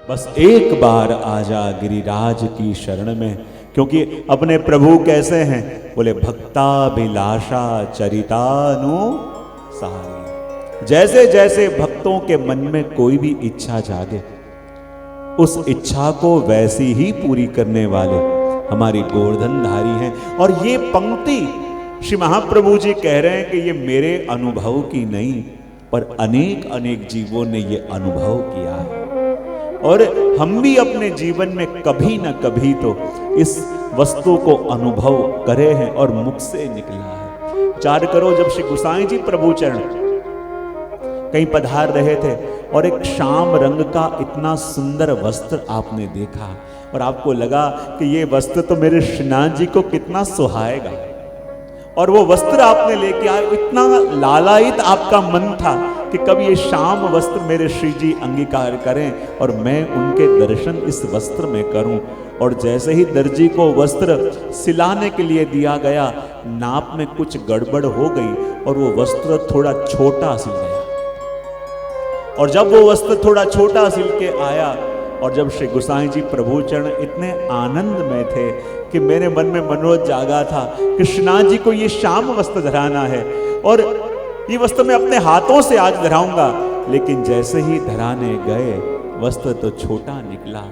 बस एक बार आजा गिरिराज की शरण में। क्योंकि अपने प्रभु कैसे हैं? बोले भक्ताभिलाषा चरितानुसारी। जैसे जैसे भक्तों के मन में कोई भी इच्छा जागे, उस इच्छा को वैसी ही पूरी करने वाले हमारी गोवर्धनधारी हैं। और ये पंक्ति श्री महाप्रभु जी कह रहे हैं कि ये मेरे अनुभव की नहीं, पर अनेक अनेक जीवों ने ये अनुभव किया है। और हम भी अपने जीवन में कभी न कभी तो इस वस्तु को अनुभव करे हैं और मुख से निकला है। विचार करो, जब श्री गोसाई जी प्रभु चरण कहीं पधार रहे थे और एक शाम रंग का इतना सुंदर वस्त्र आपने देखा और आपको लगा कि ये वस्त्र तो मेरे श्रीनाथ जी को कितना सुहाएगा, और वो वस्त्र आपने लेके आए, इतना लालायित आपका मन था कि कब ये शाम वस्त्र मेरे श्री जी अंगीकार करें और मैं उनके दर्शन इस वस्त्र में करूं। और जैसे ही दर्जी को वस्त्र सिलाने के लिए दिया गया, नाप में कुछ गड़बड़ हो गई और वो वस्त्र थोड़ा छोटा सिल गया। और जब वो वस्त्र थोड़ा छोटा सिल के आया और जब श्री गोसाई जी प्रभु चरण इतने आनंद में थे कि मेरे मन में मनोरथ जागा था, कृष्णा जी को ये शाम वस्त्र धराना है और ये वस्त्र मैं अपने हाथों से आज धराऊंगा। लेकिन जैसे ही धराने गए, वस्त्र तो छोटा निकला।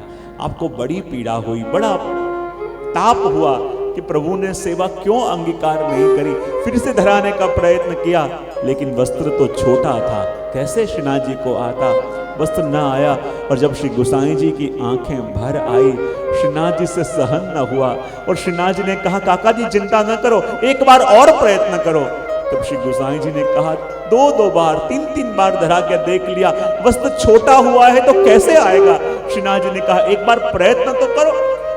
आपको बड़ी पीड़ा हुई, बड़ा ताप हुआ कि प्रभु ने सेवा क्यों अंगीकार नहीं करी। फिर से धराने का प्रयत्न किया, लेकिन वस्त्र तो छोटा था, कैसे श्रीनाथ जी को आता? वस्त्र न आया। और जब श्री गोसाई जी की आंखें भर आई, श्रीनाथ जी से सहन न हुआ और श्रीनाथ जी ने कहा, काका जी चिंता न करो, एक बार और प्रयत्न करो। तब श्री गोसाई जी ने कहा, दो बार, तीन बार धरा के देख लिया, वस्त्र छोटा हुआ है तो कैसे आएगा? श्रीनाथ जी ने कहा, एक बार प्रयत्न तो करो।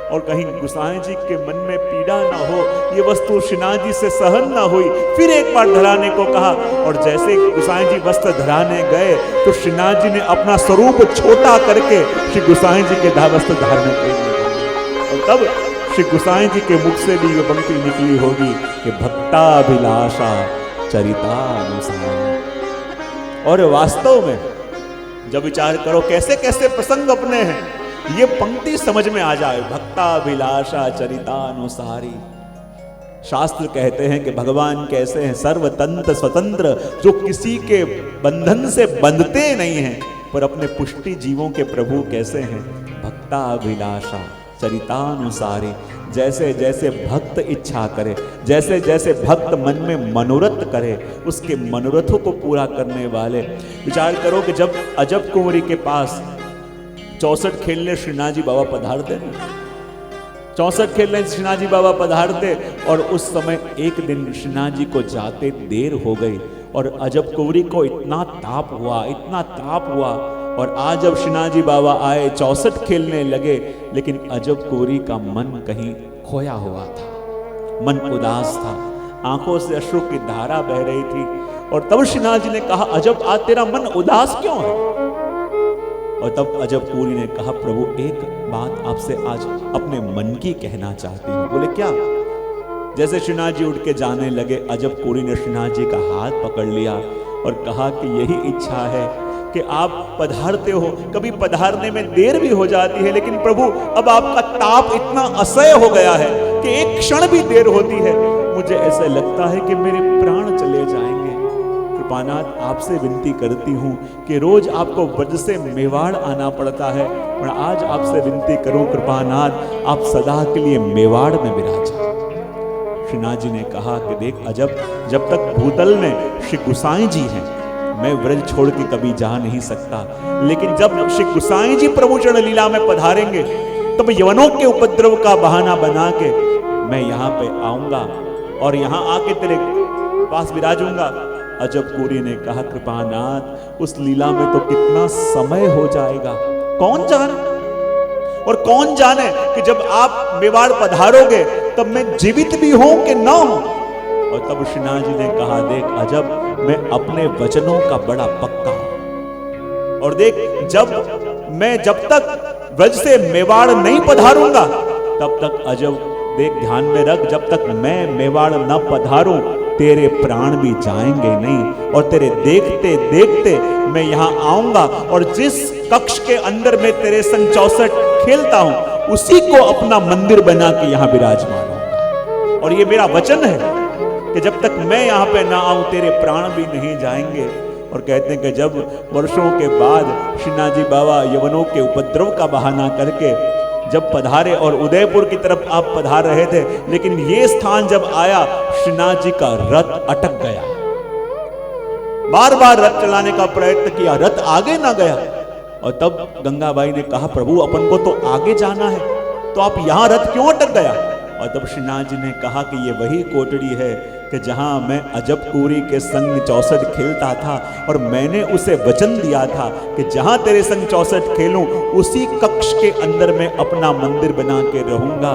और कहीं गोसाई जी के मन में पीड़ा ना हो, ये वस्तु श्रीनाथ जी से सहन ना हुई, फिर एक बार धराने को कहा। और जैसे गोसाई जी वस्त्र धराने गए तो श्रीनाथ जी ने अपना स्वरूप छोटा करके श्री गोसाई जी के वस्त्र धारण के लिए। और तब श्री गोसाई जी के मुख से भी ये पंक्ति निकली होगी कि भक्ताभिलाषा चरितानुसार। और वास्तव में जब विचार करो कैसे कैसे प्रसंग अपने हैं, ये पंक्ति समझ में आ जाए, भक्ताभिलाषा चरितानुसारी। शास्त्र कहते हैं कि भगवान कैसे हैं? सर्वतंत्र स्वतंत्र, जो किसी के बंधन से बंधते नहीं हैं, पर अपने पुष्टि जीवों के प्रभु कैसे हैं? भक्ताभिलाषा चरितानुसारी। जैसे जैसे भक्त इच्छा करे, जैसे जैसे भक्त मन में मनोरथ करे, उसके मनोरथों को पूरा करने वाले। विचार करो कि जब अजब कुंवरी के पास 64 खेलने श्रीनाथ जी बाबा पधारते ना, 64 खेलने श्रीनाथ जी बाबा पधारते और उस समय एक दिन श्रीनाथ जी को जाते देर हो गई और अजब कुंवरी को इतना ताप हुआ, इतना ताप हुआ। और आज जब श्रीनाथ जी बाबा आए, 64 खेलने लगे, लेकिन अजब कुंवरी का मन कहीं खोया हुआ था, मन उदास था, आंखों से अश्रु की धारा बह रही थी। और तब श्रीनाथ जी ने कहा, अजब आज तेरा मन उदास क्यों है? और तब अजब कुंवरी ने कहा, प्रभु एक बात आपसे आज अपने मन की कहना चाहती हूँ। बोले क्या? जैसे श्रीनाथ जी उठ के जाने लगे, अजब कुंवरी ने श्रीनाथ जी का हाथ पकड़ लिया और कहा कि यही इच्छा है कि आप पधारते हो, कभी पधारने में देर भी हो जाती है, लेकिन प्रभु अब आपका ताप इतना असह्य हो गया है कि एक क्षण भी देर होती है, मुझे ऐसा लगता है कि मेरे प्राण चले जाएंगे। कृपानाथ आपसे विनती करती हूँ कि रोज आपको ब्रज से मेवाड़ आना पड़ता है, और आज आपसे विनती करूं कृपानाथ आप सदा के लिए मेवाड़ में विराजा। श्रीनाथ जी ने कहा कि देख अजब, जब तक भूतल में श्री गोसाई जी हैं, मैं व्रज छोड़ के कभी जा नहीं सकता, लेकिन जब श्री गोसाई जी प्रभु चरण लीला में पधारेंगे तब यवनों के उपद्रव का बहाना बना के मैं यहाँ पे आऊंगा और यहाँ आके तेरे पास विराजूंगा। अजब कुंवरी ने कहा, कृपानाथ उस लीला में तो कितना समय हो जाएगा, कौन जाने, और कौन जाने कि जब आप मेवाड़ पधारोगे तब मैं जीवित भी हूं कि ना हूं। और तब श्रीनाथ जी ने कहा, देख अजब मैं अपने वचनों का बड़ा पक्का हूं, और देख जब तक ब्रज से मेवाड़ नहीं पधारूंगा तब तक अजब देख ध्यान में रख, जब तक मैं मेवाड़ न पधारूं तेरे प्राण भी जाएंगे नहीं, और तेरे देखते देखते मैं यहां आऊंगा। और जिस कक्ष के अंदर में तेरे संग 64 खेलता हूं, उसी को अपना मंदिर बना के यहां विराजमान हूं। और ये मेरा वचन है कि जब तक मैं यहां पे ना आऊं तेरे प्राण भी नहीं जाएंगे। और कहते हैं कि जब वर्षों के बाद श्रीनाथ जी बाबा यवनों के उपद्रव का बहाना करके जब पधारे और उदयपुर की तरफ आप पधार रहे थे, लेकिन ये स्थान जब आया श्रीनाथ जी का रथ अटक गया। बार बार रथ चलाने का प्रयत्न किया, रथ आगे ना गया। और तब गंगाबाई ने कहा, प्रभु अपन को तो आगे जाना है, तो आप यहां रथ क्यों अटक गया? और तब श्रीनाथ जी ने कहा कि ये वही कोटड़ी है कि जहां मैं अजबपुरी के संग 64 खेलता था, और मैंने उसे वचन दिया था कि जहां तेरे संग 64 खेलूं उसी कक्ष के अंदर मैं अपना मंदिर बना के रहूंगा।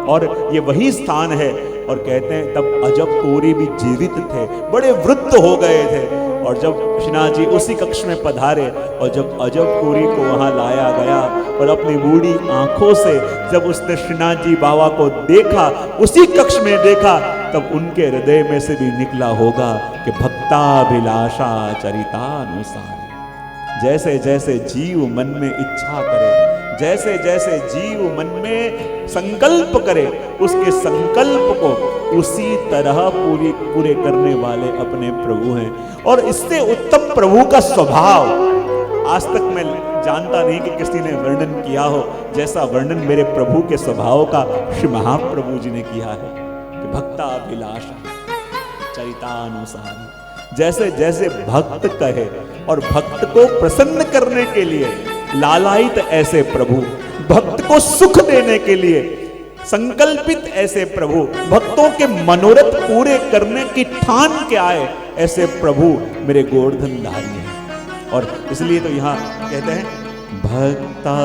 और ये वही स्थान है। और कहते हैं तब अजबपुरी भी जीवित थे, बड़े वृद्ध हो गए थे। और जब श्रीनाथ जी उसी कक्ष में पधारे और जब अजबपुरी को वहां लाया गया और अपनी बूढ़ी आंखों से जब उसने श्रीनाथ जी बाबा को देखा, उसी कक्ष में देखा, तब उनके हृदय में से भी निकला होगा कि भक्ताभिलाषा चरितानुसारी। जैसे जैसे जीव मन में इच्छा करे, जैसे जैसे जीव मन में संकल्प करे, उसके संकल्प को उसी तरह पूरे करने वाले अपने प्रभु हैं। और इससे उत्तम प्रभु का स्वभाव आज तक मैं जानता नहीं कि किसी ने वर्णन किया हो, जैसा वर्णन मेरे प्रभु के स्वभाव का श्री महाप्रभु जी ने किया है कि भक्ताभिलाषा चरितानुसारी। जैसे जैसे भक्त कहे और भक्त को प्रसन्न करने के लिए लालायित ऐसे प्रभु, भक्त को सुख देने के लिए संकल्पित ऐसे प्रभु, भक्तों के मनोरथ पूरे करने की ठान के आए ऐसे प्रभु मेरे गोवर्धनधारी हैं। और इसलिए तो यहाँ कहते हैं भक्ताभिलाषा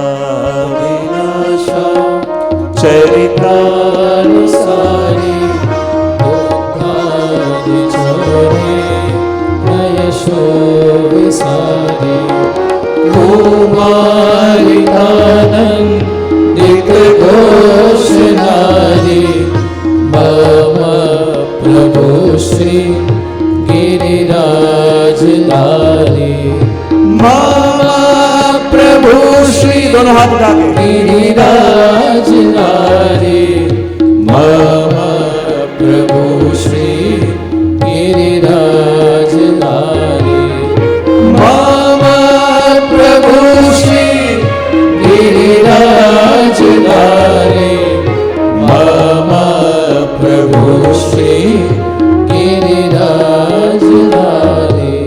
चरितानुसारी प्रभु श्री गिरिराज लाले, प्रभु श्री दोनों हाथ उठा के गिरिराज लाले, प्रभु श्री गिरिराज लाले, प्रभु श्री गिरिराज लाले, प्रभु श्री गिरिराज धारी।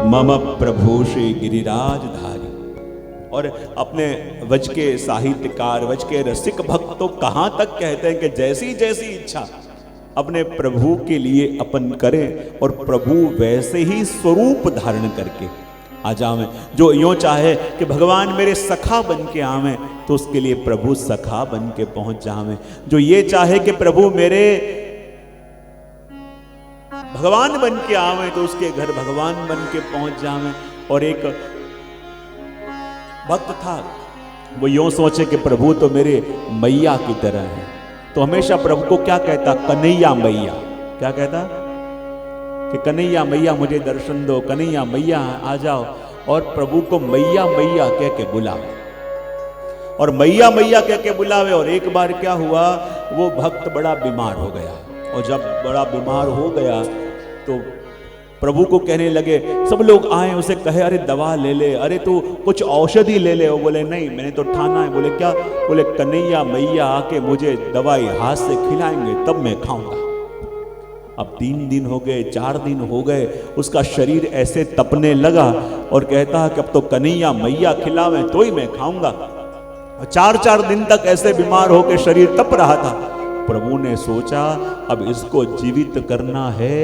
मम प्रभु श्री गिरिराज धारी। और अपने वच के साहित्यकार, वच के रसिक भक्त तो कहां तक कहते हैं कि जैसी जैसी इच्छा अपने प्रभु के लिए अपन करें और प्रभु वैसे ही स्वरूप धारण करके आ जावे। जो यूं चाहे कि भगवान मेरे सखा बन के आवे तो उसके लिए प्रभु सखा बन के पहुंच जावे। जो ये चाहे कि प्रभु मेरे भगवान बन के आवे तो उसके घर भगवान बन के पहुंच जावे। और एक भक्त था, वो यूं सोचे कि प्रभु तो मेरे मैया की तरह है, तो हमेशा प्रभु को क्या कहता, कन्हैया मैया। क्या कहता कि कन्हैया मैया मुझे दर्शन दो, कन्हैया मैया आ जाओ। और प्रभु को मैया मैया कह के बुलावे, और मैया मैया कह के बुलावे। और एक बार क्या हुआ, वो भक्त बड़ा बीमार हो गया, और जब बड़ा बीमार हो गया तो प्रभु को कहने लगे, सब लोग आए उसे कहे अरे दवा ले ले, अरे तू कुछ औषधि ले ले। वो बोले नहीं, मैंने तो ठाना है। बोले क्या? बोले कन्हैया मैया आके मुझे दवाई हाथ से खिलाएंगे तब मैं खाऊंगा। अब 3 दिन हो गए, 4 दिन हो गए, उसका शरीर ऐसे तपने लगा और कहता है कि अब तो कन्हैया मैया खिलावे तो ही मैं खाऊंगा। 4-4 दिन तक ऐसे बीमार होकर शरीर तप रहा था। प्रभु ने सोचा अब इसको जीवित करना है,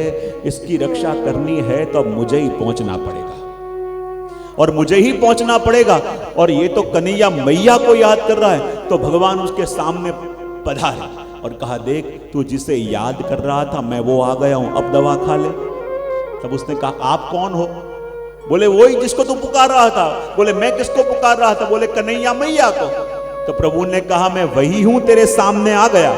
इसकी रक्षा करनी है, तो अब मुझे ही पहुंचना पड़ेगा और मुझे ही पहुंचना पड़ेगा। और ये तो कन्हैया मैया को याद कर रहा है। तो भगवान उसके सामने पधारे और कहा, देख तू जिसे याद कर रहा था मैं वो आ गया हूं, अब दवा खा ले। तब उसने कहा, आप कौन हो? बोले वही जिसको तू पुकार रहा था। बोले मैं किसको पुकार रहा था? बोले कन्हैया मैया को। तो प्रभु ने कहा, मैं वही हूं, तेरे सामने आ गया।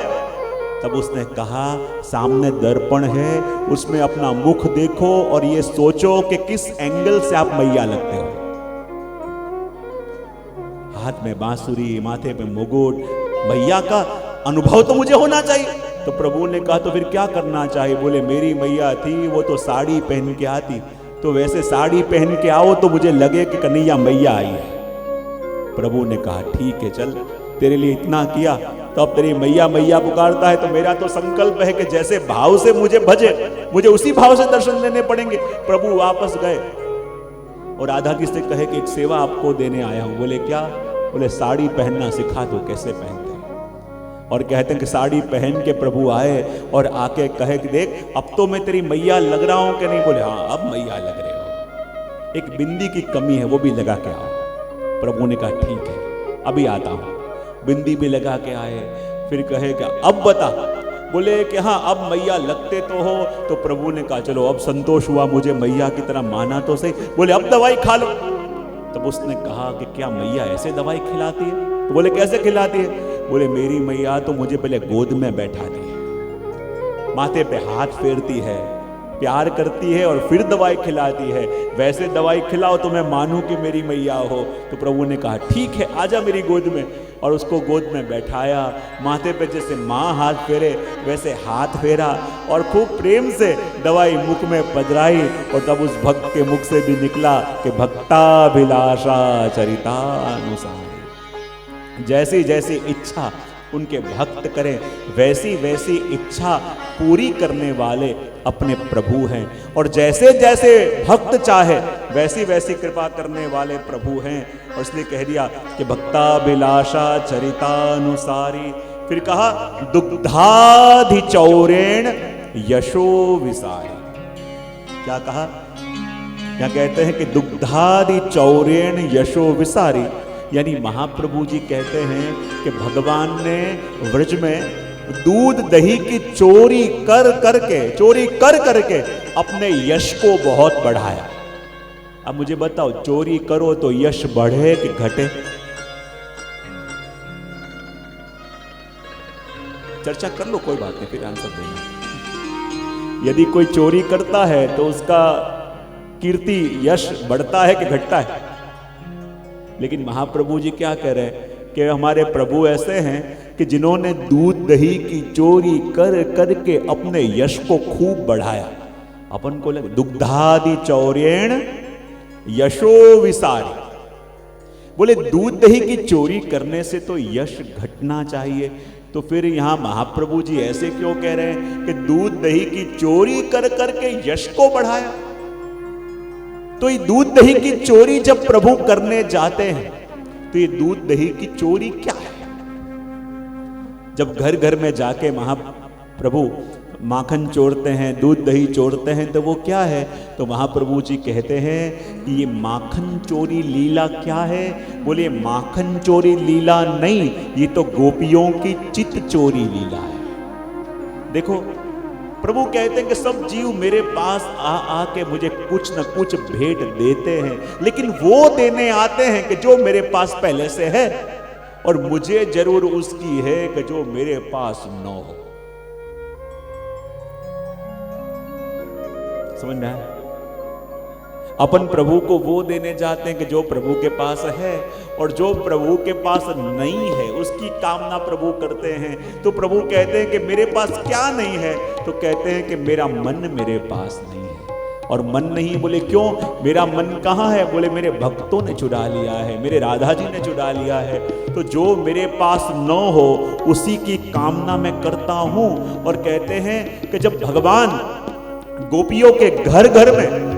तब उसने कहा, सामने दर्पण है, उसमें अपना मुख देखो और ये सोचो कि किस एंगल से आप मैया लगते हो। हाथ में बांसुरी, माथे पे मुकुट, मैया का अनुभव तो मुझे होना चाहिए। तो प्रभु ने कहा तो फिर क्या करना चाहिए? बोले मेरी मैया थी वो तो साड़ी पहन के आती, तो वैसे साड़ी पहन के आओ तो मुझे लगे कि कन्हैया मैया आई है। प्रभु ने कहा ठीक है, चल तेरे लिए इतना किया तो अब तेरी मैया मैया पुकारता है, तो मेरा तो संकल्प है कि जैसे भाव से मुझे भजे, मुझे उसी भाव से दर्शन लेने पड़ेंगे। प्रभु वापस गए और राधा जी से कहे कि एक सेवा आपको देने आया हूं। बोले क्या? बोले साड़ी पहनना सिखा दो, कैसे पहनते हैं। और कहते हैं कि साड़ी पहन के प्रभु आए और आके कहे कि देख अब तो मैं तेरी मैया लग रहा हूं कि नहीं? बोले हाँ अब मैया लग रहे हो, एक बिंदी की कमी है वो भी लगा के आओ। प्रभु ने कहा ठीक है अभी आता हूं। बिंदी भी लगा के आए, फिर कहे कि अब बता। बोले कि हाँ अब मैया लगते तो हो। तो प्रभु ने कहा चलो अब संतोष हुआ, मुझे मैया की तरह माना तो सही। बोले अब दवाई खा लो। तब उसने कहा कि क्या मैया ऐसे दवाई खिलाती है? तो बोले कैसे खिलाती है? बोले मेरी मैया तो मुझे पहले गोद में बैठाती है, माथे पे हाथ फेरती है, प्यार करती है और फिर दवाई खिलाती है। वैसे दवाई खिलाओ तो मैं मानूं कि मेरी मैया हो। तो प्रभु ने कहा ठीक है आजा मेरी गोद में, और उसको गोद में बैठाया। माथे पे जैसे माँ हाथ फेरे वैसे हाथ फेरा और खूब प्रेम से दवाई मुख में पधराई। और तब उस भक्त के मुख से भी निकला कि भक्ताभिलाषा चरितानुसारी। जैसी जैसी इच्छा उनके भक्त करें वैसी वैसी इच्छा पूरी करने वाले अपने प्रभु हैं। और जैसे जैसे भक्त चाहे वैसी वैसी कृपा करने वाले प्रभु हैं। और इसलिए कह दिया कि भक्ताभिलाषा चरितानुसारी। फिर कहा दुग्धाधि चौरेण यशो विसारी। क्या कहा? क्या कहते हैं कि दुग्धादि चौरेण यशो विसारी, यानी महाप्रभु जी कहते हैं कि भगवान ने व्रज में दूध दही की चोरी कर करके अपने यश को बहुत बढ़ाया। अब मुझे बताओ चोरी करो तो यश बढ़े कि घटे? चर्चा कर लो, कोई बात नहीं, फिर आंसर देना। यदि कोई चोरी करता है तो उसका कीर्ति यश बढ़ता है कि घटता है? लेकिन महाप्रभु जी क्या कह रहे हैं कि हमारे प्रभु ऐसे हैं कि जिन्होंने दूध दही की चोरी कर करके अपने यश को खूब बढ़ाया। अपन को लगे दुग्धादि चौरेण यशो विसारी। बोले दूध दही की चोरी करने से तो यश घटना चाहिए, तो फिर यहां महाप्रभु जी ऐसे क्यों कह रहे हैं कि दूध दही की चोरी कर करके यश को बढ़ाया? तो ये दूध दही की चोरी जब प्रभु करने जाते हैं तो ये दूध दही की चोरी क्या है? जब घर घर में जाके महाप्रभु माखन चोरते हैं, दूध दही चोरते हैं, तो वो क्या है? तो महाप्रभु जी कहते हैं कि ये माखन चोरी लीला क्या है? बोले माखन चोरी लीला नहीं, ये तो गोपियों की चित चोरी लीला है। देखो प्रभु कहते हैं कि सब जीव मेरे पास आके मुझे कुछ न कुछ भेंट देते हैं, लेकिन वो देने आते हैं कि जो मेरे पास पहले से है, और मुझे जरूर उसकी है कि जो मेरे पास न हो। समझ में आया? अपन प्रभु को वो देने जाते हैं कि जो प्रभु के पास है, और जो प्रभु के पास नहीं है उसकी कामना प्रभु करते हैं। तो प्रभु कहते हैं कि मेरे पास क्या नहीं है? तो कहते हैं कि मेरा मन मेरे पास नहीं है। और मन नहीं, बोले क्यों? मेरा मन कहाँ है? बोले मेरे भक्तों ने चुरा लिया है, मेरे राधा जी ने चुरा लिया है। तो जो मेरे पास न हो उसी की कामना मैं करता हूं। और कहते हैं कि जब भगवान गोपियों के घर घर में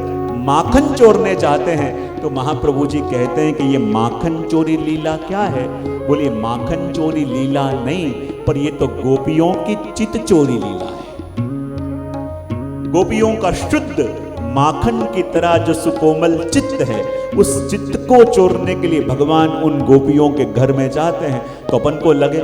माखन चोरने जाते हैं तो महाप्रभु जी कहते हैं कि ये माखन चोरी लीला क्या है? बोले माखन चोरी लीला नहीं, पर ये तो गोपियों की चित चोरी लीला है। गोपियों का शुद्ध माखन की तरह जो सुकोमल चित्त है, उस चित्त को चोरने के लिए भगवान उन गोपियों के घर में जाते हैं। तो अपन को लगे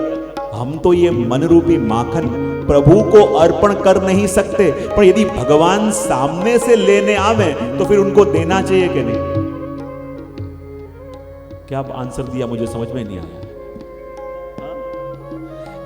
हम तो ये मन रूपी माखन प्रभु को अर्पण कर नहीं सकते, पर यदि भगवान सामने से लेने आवे तो फिर उनको देना चाहिए कि नहीं? क्या आप आंसर दिया? मुझे समझ में नहीं आया।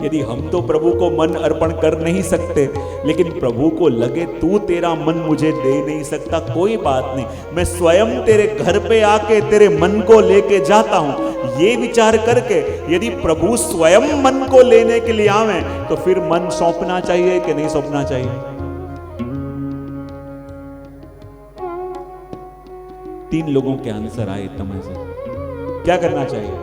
यदि हम तो प्रभु को मन अर्पण कर नहीं सकते, लेकिन प्रभु को लगे तू तेरा मन मुझे दे नहीं सकता, कोई बात नहीं, मैं स्वयं तेरे घर पे आके तेरे मन को लेके जाता हूं। ये विचार करके यदि प्रभु स्वयं मन को लेने के लिए आवे तो फिर मन सौंपना चाहिए कि नहीं सौंपना चाहिए? 3 लोगों के आंसर आए तमय से। क्या करना चाहिए?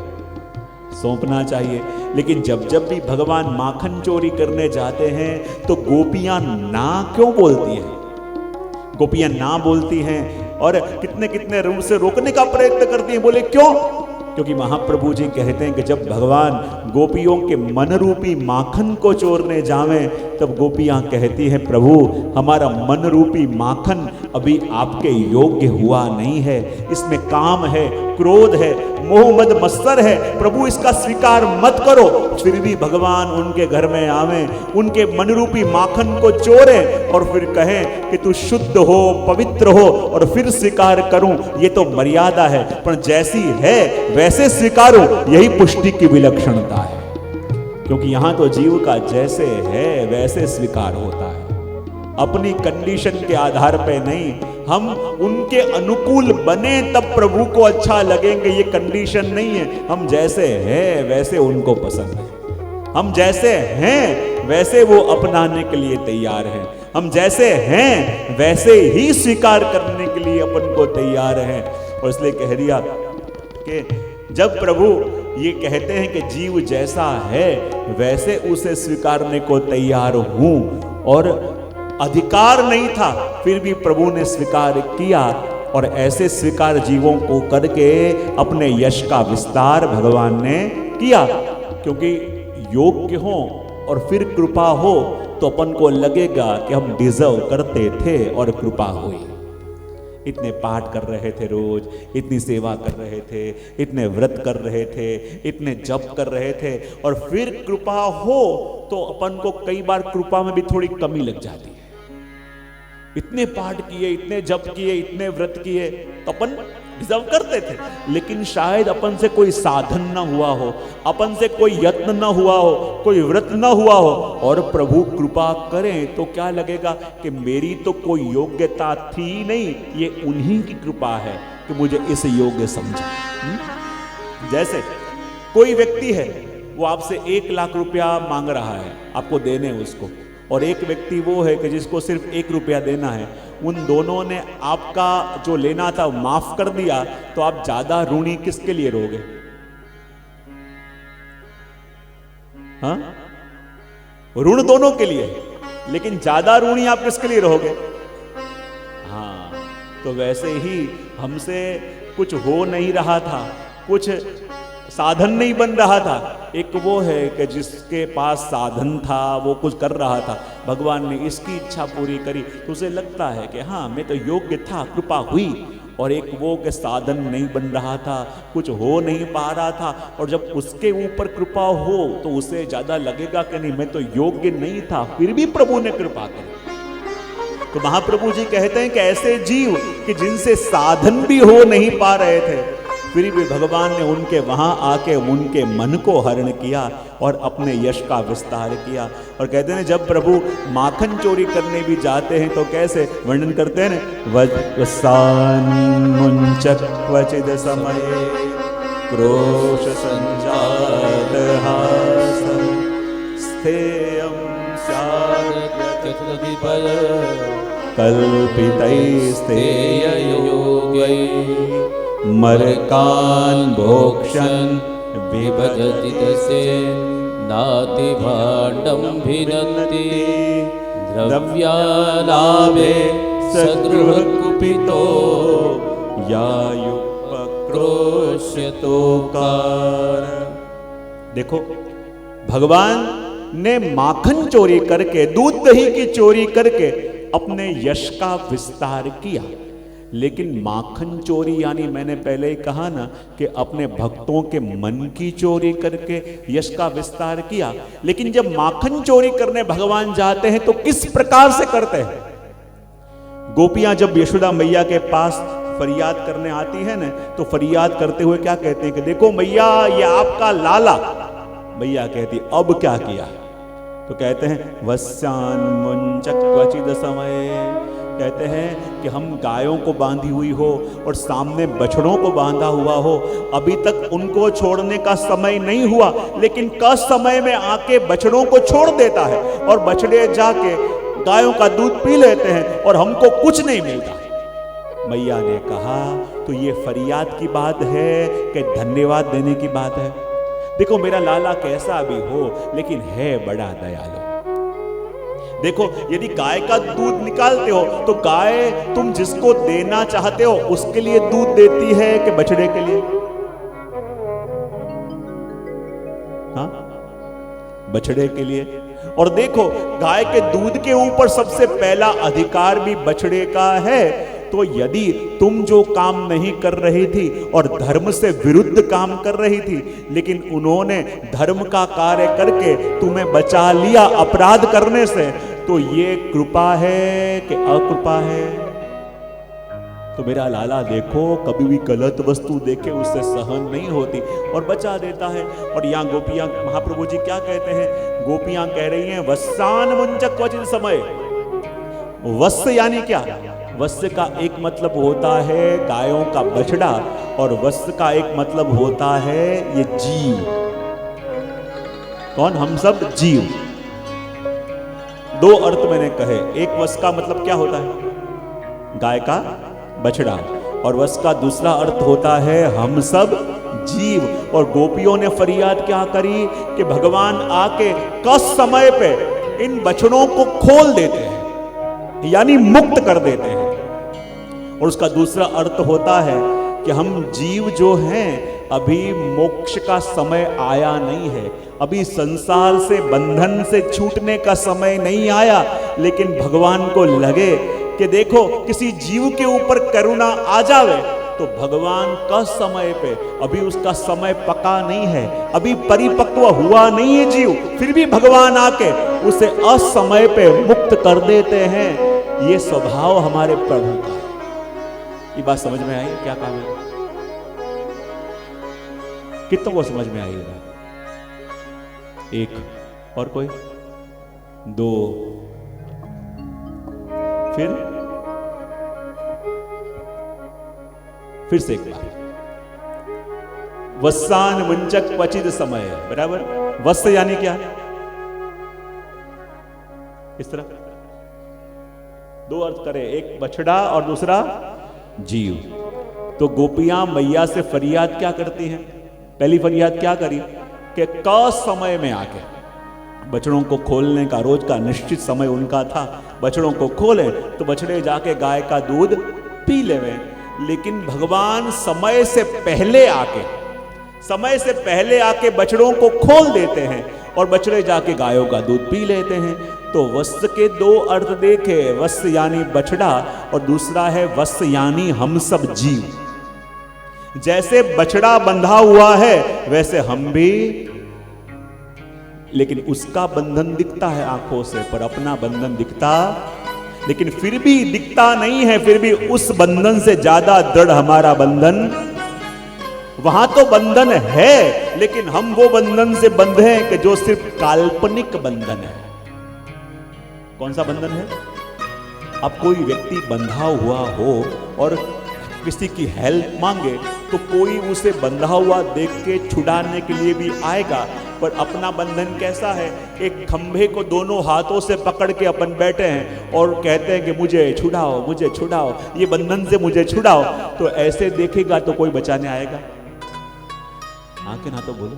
सौंपना चाहिए। लेकिन जब जब भी भगवान माखन चोरी करने जाते हैं तो गोपियां ना क्यों बोलती हैं? गोपियां ना बोलती हैं और कितने कितने रूप से रोकने का प्रयत्न करती हैं। बोले क्यों? क्योंकि महाप्रभु जी कहते हैं कि जब भगवान गोपियों के मन रूपी माखन को चोरने जावें तब गोपियां कहती हैं प्रभु हमारा मन रूपी माखन अभी आपके योग्य हुआ नहीं है, इसमें काम है, क्रोध है, मोह मद मत्सर है, प्रभु इसका स्वीकार मत करो। फिर भी भगवान उनके घर में आवे, उनके मन रूपी माखन को चोरे और फिर कहें कि तू शुद्ध हो, पवित्र हो और फिर स्वीकार करूं, ये तो मर्यादा है, पर जैसी है वैसे स्वीकारो, यही पुष्टि की विलक्षणता है। क्योंकि यहां तो जीव का जैसे है वैसे स्वीकार होता है, अपनी कंडीशन के आधार पे नहीं। हम उनके अनुकूल बने तब प्रभु को अच्छा लगेंगे, ये कंडीशन नहीं है। हम जैसे हैं वैसे उनको पसंद है, हम जैसे हैं वैसे वो अपनाने के लिए तैयार हैं, हम जैसे हैं वैसे ही स्वीकार करने के लिए अपन को तैयार हैं। और इसलिए कह दिया कि जब प्रभु ये कहते हैं कि जीव जैसा है वैसे उसे स्वीकारने को तैयार हूं, और अधिकार नहीं था फिर भी प्रभु ने स्वीकार किया, और ऐसे स्वीकार जीवों को करके अपने यश का विस्तार भगवान ने किया। क्योंकि योग्य हो और फिर कृपा हो तो अपन को लगेगा कि हम डिजर्व करते थे और कृपा हुई। इतने पाठ कर रहे थे रोज, इतनी सेवा कर रहे थे, इतने व्रत कर रहे थे, इतने जप कर रहे थे, और फिर कृपा हो तो अपन को कई बार कृपा में भी थोड़ी कमी लग जाती है। इतने पाठ किए, इतने जप किए, इतने व्रत किए तो अपन डिजर्व करते थे, लेकिन शायद अपन से कोई साधन ना हुआ हो, अपन से कोई यत्न ना हुआ हो, कोई व्रत ना हुआ हो, और प्रभु कृपा करें तो क्या लगेगा कि मेरी तो कोई योग्यता थी नहीं, ये उन्हीं की कृपा है कि मुझे इस योग्य समझा। जैसे कोई व्यक्ति है वो आपसे 1 लाख रुपया मांग रहा है, आपको देने उसको, और एक व्यक्ति वो है कि जिसको सिर्फ 1 रुपया देना है। उन दोनों ने आपका जो लेना था माफ कर दिया, तो आप ज्यादा ऋणी किसके लिए रहोगे? हाँ, ऋण दोनों के लिए, लेकिन ज्यादा ऋणी आप किसके लिए रहोगे? हाँ, तो वैसे ही हमसे कुछ हो नहीं रहा था, कुछ साधन नहीं बन रहा था। एक वो है कि जिसके पास साधन था वो कुछ कर रहा था, भगवान ने इसकी इच्छा पूरी करी तो उसे लगता है कि हाँ मैं तो योग्य था, कृपा हुई। और एक वो के साधन नहीं बन रहा था, कुछ हो नहीं पा रहा था, और जब उसके ऊपर कृपा हो तो उसे ज्यादा लगेगा कि नहीं मैं तो योग्य नहीं था, फिर भी प्रभु ने कृपा करी। तो महाप्रभु जी कहते हैं कि ऐसे जीव कि जिनसे साधन भी हो नहीं पा रहे थे, फिर भी भगवान ने उनके वहां आके उनके मन को हरण किया और अपने यश का विस्तार किया। और कहते हैं जब प्रभु माखन चोरी करने भी जाते हैं तो कैसे वर्णन करते हैं, वत्सान मुंचक क्वचिद समय क्रोश संजात हास स्थेयं स्यात् कल्पितैस्तेययोग्यै मरकान् भोक्षन् विभजति तस्य नाति भाण्डं भिनन्ति द्रव्यालाभे सगृह कुपितो यायुपक्रोश्यतोकार। देखो भगवान ने माखन चोरी करके, दूध दही की चोरी करके अपने यश का विस्तार किया, लेकिन माखन चोरी यानी मैंने पहले ही कहा ना कि अपने भक्तों के मन की चोरी करके यश का विस्तार किया। लेकिन जब माखन चोरी करने भगवान जाते हैं तो किस प्रकार से करते हैं? गोपियां जब यशोदा मैया के पास फरियाद करने आती है ना, तो फरियाद करते हुए क्या कहते हैं कि देखो मैया ये आपका लाला। मैया कहती अब क्या किया? तो कहते हैं वस्यान मुंचक क्वचिद समय, कहते हैं कि हम गायों को बांधी हुई हो और सामने बछड़ों को बांधा हुआ हो, अभी तक उनको छोड़ने का समय नहीं हुआ, लेकिन क समय में आके बछड़ों को छोड़ देता है और बछड़े जाके गायों का दूध पी लेते हैं और हमको कुछ नहीं मिलता। मैया ने कहा तो ये फरियाद की बात है कि धन्यवाद देने की बात है। देखो मेरा लाला कैसा भी हो लेकिन है बड़ा दयालु। देखो यदि गाय का दूध निकालते हो तो गाय तुम जिसको देना चाहते हो उसके लिए दूध देती है कि बछड़े के लिए? हाँ, बछड़े के लिए। और देखो गाय के दूध के ऊपर सबसे पहला अधिकार भी बछड़े का है। तो यदि तुम जो काम नहीं कर रही थी और धर्म से विरुद्ध काम कर रही थी, लेकिन उन्होंने धर्म का कार्य करके तुम्हें बचा लिया अपराध करने से, तो ये कृपा है कि अकृपा है? तो मेरा लाला देखो कभी भी गलत वस्तु देखे उससे सहन नहीं होती और बचा देता है। और यहाँ गोपियां, महाप्रभु जी क्या कहते हैं? गोपियां कह रही हैं वस्सान मुंचक क्वचित समय। वत्स यानी क्या? वत्स का एक मतलब होता है गायों का बछड़ा और वत्स का एक मतलब होता है ये जीव। कौन? हम सब जीव। दो अर्थ मैंने कहे। एक वत्स का मतलब क्या होता है? गाय का बछड़ा। और वत्स का दूसरा अर्थ होता है हम सब जीव। और गोपियों ने फरियाद क्या करी कि भगवान आके कस समय पे इन बछड़ों को खोल देते हैं, यानी मुक्त कर देते हैं। और उसका दूसरा अर्थ होता है कि हम जीव जो हैं अभी मोक्ष का समय आया नहीं है, अभी संसार से बंधन से छूटने का समय नहीं आया। लेकिन भगवान को लगे कि देखो किसी जीव के ऊपर करुणा आ जावे तो भगवान का समय पे, अभी उसका समय पका नहीं है, अभी परिपक्व हुआ नहीं है जीव, फिर भी भगवान आके उसे असमय पे मुक्त कर देते हैं। ये स्वभाव हमारे प्रभु का है। ये बात समझ में आई? क्या काम है? कितनों को समझ में आई? एक और कोई? दो? फिर से एक बार। वस्सान मुंचक क्वचित समय, बराबर? वत्स यानी क्या? इस तरह दो अर्थ करे, एक बछड़ा और दूसरा जीव। तो गोपियां मैया से फरियाद क्या करती हैं? पहली फरियाद क्या करी कि क समय में आके बछड़ों को खोलने का, रोज का निश्चित समय उनका था, बछड़ों को खोले तो बछड़े जाके गाय का दूध पी लेवे। लेकिन भगवान समय से पहले आके बछड़ों को खोल देते हैं और बछड़े जाके गायों का दूध पी लेते हैं। तो वत्स के दो अर्थ देखे, वत्स यानी बछड़ा और दूसरा है वत्स यानी हम सब जीव। जैसे बछड़ा बंधा हुआ है वैसे हम भी, लेकिन उसका बंधन दिखता है आंखों से, पर अपना बंधन दिखता, लेकिन फिर भी दिखता नहीं है, फिर भी उस बंधन से ज्यादा दृढ़ हमारा बंधन। वहां तो बंधन है लेकिन हम वो बंधन से बंधे हैं कि जो सिर्फ काल्पनिक बंधन है। कौन सा बंधन है? अब कोई व्यक्ति बंधा हुआ हो और किसी की हेल्प मांगे तो कोई उसे बंधा हुआ देख के छुड़ाने के लिए भी आएगा, पर अपना बंधन कैसा है? एक खंभे को दोनों हाथों से पकड़ के अपन बैठे हैं और कहते हैं कि मुझे छुड़ाओ, मुझे छुड़ाओ, ये बंधन से मुझे छुड़ाओ। तो ऐसे देखेगा तो कोई बचाने आएगा? आके ना तो बोलो,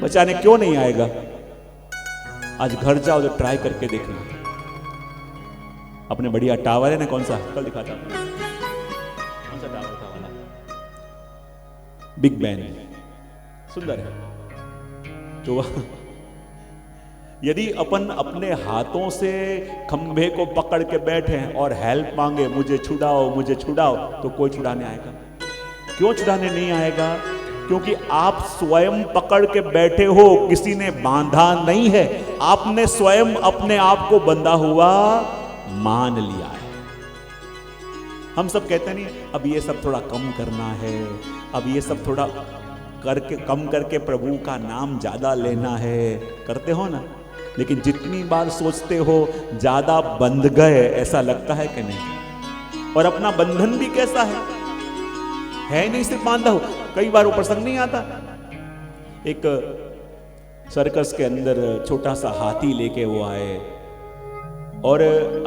बचाने क्यों नहीं आएगा? आज घर जाओ तो ट्राई करके देखना। अपने बढ़िया टावर है ना, कौन सा कल दिखाता, कौन सा टावर था वाला? बिग बैन, सुंदर है। तो यदि अपन अपने हाथों से खंभे को पकड़ के बैठे हैं और हेल्प मांगे, मुझे छुड़ाओ, मुझे छुड़ाओ, तो कोई छुड़ाने आएगा? क्यों छुड़ाने नहीं आएगा? क्योंकि आप स्वयं पकड़ के बैठे हो, किसी ने बांधा नहीं है, आपने स्वयं अपने आप को बंधा हुआ मान लिया है। हम सब कहते नहीं अब ये सब थोड़ा कम करना है, अब ये सब थोड़ा करके कम करके प्रभु का नाम ज्यादा लेना है, करते हो ना? लेकिन जितनी बार सोचते हो ज्यादा बंध गए ऐसा लगता है कि नहीं। और अपना बंधन भी कैसा है नहीं सिर्फ बांधा हो। कई बार वो प्रसंग नहीं आता, एक सर्कस के अंदर छोटा सा हाथी लेके वो आए और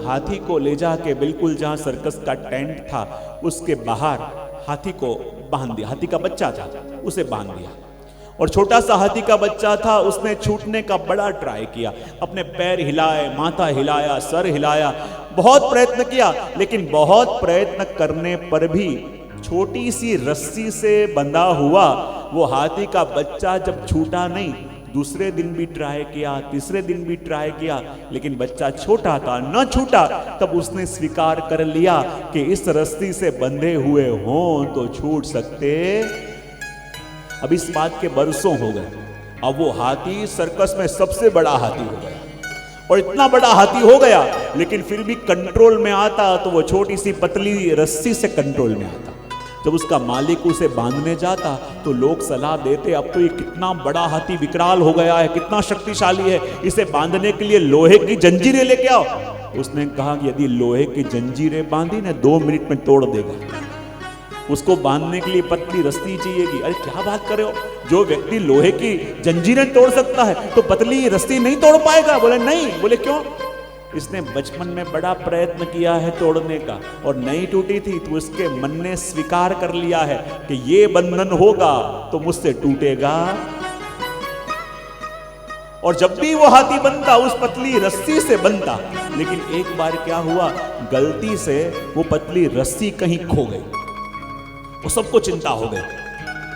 हाथी को ले जाके बिल्कुल जहां सर्कस का टेंट था उसके बाहर हाथी को बांध दिया। हाथी का बच्चा था, उसे बांध दिया। और छोटा सा हाथी का बच्चा था, उसने छूटने का बड़ा ट्राई किया, अपने पैर हिलाए, माथा हिलाया, सर हिलाया, बहुत प्रयत्न किया, लेकिन बहुत प्रयत्न करने पर भी छोटी सी रस्सी से बंधा हुआ वो हाथी का बच्चा जब छूटा नहीं। दूसरे दिन भी ट्राई किया, तीसरे दिन भी ट्राई किया, लेकिन बच्चा छोटा था, न छूटा। तब उसने स्वीकार कर लिया कि इस रस्सी से बंधे हुए हों तो छूट सकते। अब इस बात के बरसों हो गए। अब वो हाथी सर्कस में सबसे बड़ा हाथी हो गया, और इतना बड़ा हाथी हो गया लेकिन फिर भी कंट्रोल में आता तो वो छोटी सी पतली रस्सी से कंट्रोल में आता। जब उसका मालिक उसे बांधने जाता तो लोग सलाह देते, अब तो ये कितना बड़ा हाथी विकराल हो गया है, कितना शक्तिशाली है, इसे बांधने के लिए लोहे की जंजीरें लेके आओ। उसने कहा कि यदि लोहे की जंजीरें बांधी ना 2 मिनट में तोड़ देगा। उसको बांधने के लिए पतली रस्सी चाहिएगी। अरे क्या बात कर रहे हो, जो व्यक्ति लोहे की जंजीरें तोड़ सकता है तो पतली रस्सी नहीं तोड़ पाएगा? बोले नहीं। बोले क्यों? इसने बचपन में बड़ा प्रयत्न किया है तोड़ने का और नहीं टूटी थी, तो उसके मन ने स्वीकार कर लिया है कि ये बंधन होगा तो मुझसे टूटेगा। और जब भी वो हाथी बनता उस पतली रस्सी से बनता, लेकिन एक बार क्या हुआ, गलती से वो पतली रस्सी कहीं खो गई। वो सबको चिंता हो गई,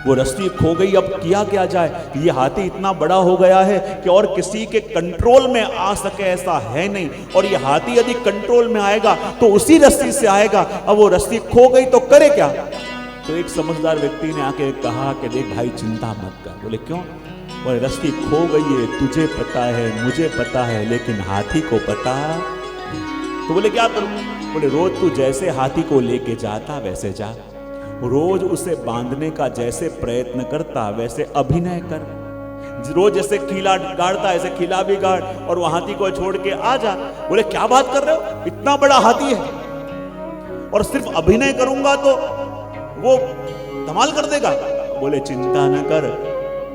वो रस्सी खो गई, अब किया क्या जाए। ये हाथी इतना बड़ा हो गया है कि और किसी के कंट्रोल में आ सके ऐसा है नहीं, और ये हाथी यदि कंट्रोल में आएगा तो उसी रस्सी से आएगा। अब वो रस्सी खो गई तो करे क्या? तो एक समझदार व्यक्ति ने आके कहा कि देख भाई चिंता मत कर। बोले क्यों? बोले रस्सी खो गई है, तुझे पता है, मुझे पता है, लेकिन हाथी को पता। तो बोले क्या करूं? बोले रोज तू जैसे हाथी को लेके जाता वैसे जा, रोज उसे बांधने का जैसे प्रयत्न करता वैसे अभिनय कर, रोज जैसे खीला गाड़ता ऐसे खीला भी गाड़, और वो हाथी को छोड़ के आ जा। बोले क्या बात कर रहे हो, इतना बड़ा हाथी है और सिर्फ अभिनय करूंगा तो वो धमाल कर देगा। बोले चिंता न कर,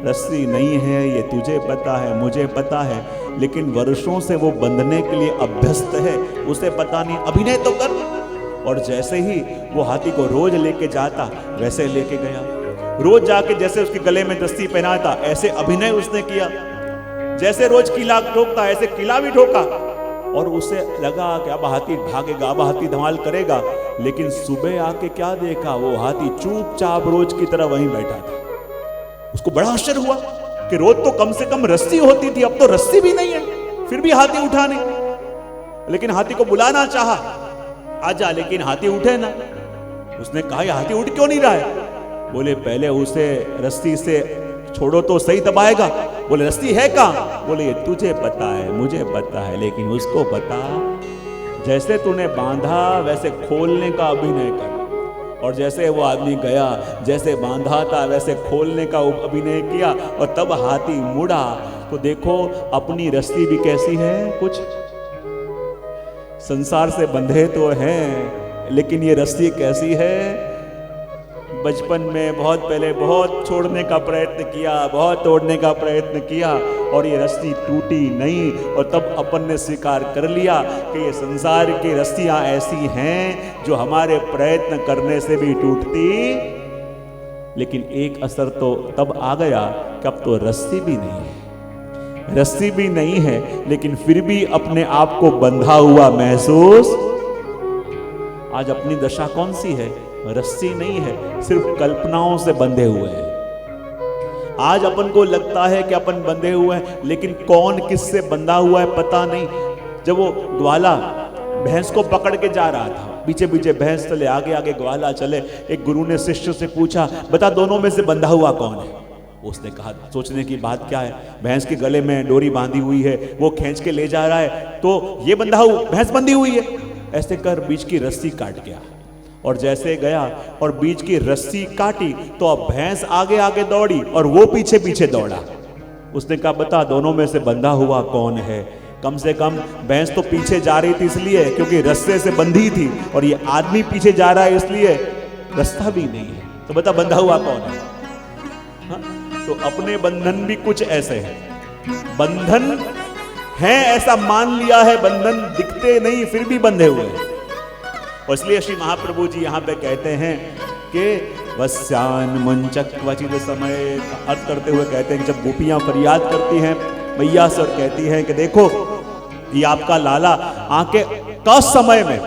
रस्सी नहीं है ये तुझे पता है, मुझे पता है, लेकिन वर्षों से वो बंधने के लिए अभ्यस्त है, उसे पता नहीं, अभिनय तो कर। और जैसे ही वो हाथी को रोज लेके जाता वैसे लेके गया, रोज जाके जैसे उसके गले में रस्सी पहनाता ऐसे अभिनय उसने किया, जैसे रोज किला ठोकता ऐसे किला भी ठोका, और उसे लगा कि अब हाथी भागेगा, अब हाथी धमाल करेगा। लेकिन सुबह आके क्या देखा, वो हाथी चुपचाप रोज की तरह वहीं बैठा था। उसको बड़ा आश्चर्य हुआ कि रोज तो कम से कम रस्सी होती थी, अब तो रस्सी भी नहीं है, फिर भी हाथी उठा नहीं। लेकिन हाथी को बुलाना चाहा, आजा, लेकिन हाथी उठे ना। उसने कहा ये हाथी उठ क्यों नहीं रहा है? बोले पहले उसे रस्सी से छोड़ो तो सही तब आएगा। बोले रस्सी है कहां? बोले ये तुझे पता है, मुझे पता है, लेकिन उसको पता। जैसे तूने बांधा वैसे खोलने का अभिनय कर। और जैसे वो आदमी गया, जैसे बांधा था वैसे खोलने का अभिनय किया, और तब हाथी मुड़ा तो देखो अपनी रस्सी भी कैसी है, कुछ संसार से बंधे तो हैं, लेकिन ये रस्सी कैसी है। बचपन में बहुत पहले बहुत छोड़ने का प्रयत्न किया, बहुत तोड़ने का प्रयत्न किया, और ये रस्सी टूटी नहीं। और तब अपन ने स्वीकार कर लिया कि ये संसार की रस्सियां ऐसी हैं जो हमारे प्रयत्न करने से भी टूटती। लेकिन एक असर तो तब आ गया कि अब तो रस्सी भी नहीं है, रस्सी भी नहीं है, लेकिन फिर भी अपने आप को बंधा हुआ महसूस। आज अपनी दशा कौन सी है? रस्सी नहीं है, सिर्फ कल्पनाओं से बंधे हुए हैं। आज अपन को लगता है कि अपन बंधे हुए हैं, लेकिन कौन किससे बंधा हुआ है पता नहीं। जब वो ग्वाला भैंस को पकड़ के जा रहा था, पीछे पीछे भैंस चले, आगे आगे ग्वाला चले, एक गुरु ने शिष्य से पूछा बता दोनों में से बंधा हुआ कौन है? उसने कहा सोचने की बात क्या है, भैंस के गले में डोरी बांधी हुई है, वो खींच के ले जा रहा है, तो ये बंधा हुआ, भैंस बंधी हुई है। ऐसे कर बीच की रस्सी काट गया, और जैसे गया और बीच की रस्सी काटी तो अब भैंस आगे आगे दौड़ी और वो पीछे पीछे दौड़ा। उसने कहा बता दोनों में से बंधा हुआ कौन है। कम से कम भैंस तो पीछे जा रही थी इसलिए क्योंकि रस्से से बंधी थी, और ये आदमी पीछे जा रहा है इसलिए रास्ता भी नहीं है, तो बता बंधा हुआ कौन है। हाँ? तो अपने बंधन भी कुछ ऐसे हैं, बंधन है ऐसा मान लिया है, बंधन दिखते नहीं फिर भी बंधे हुए हैं। और इसलिए श्री महाप्रभु जी यहाँ पे कहते हैं कि वस्यान मुंचक क्वचित समय का अर्थ करते हुए कहते हैं कि जब गोपियां फरियाद करती हैं मैया से और कहती हैं कि देखो ये आपका लाला आके का समय में,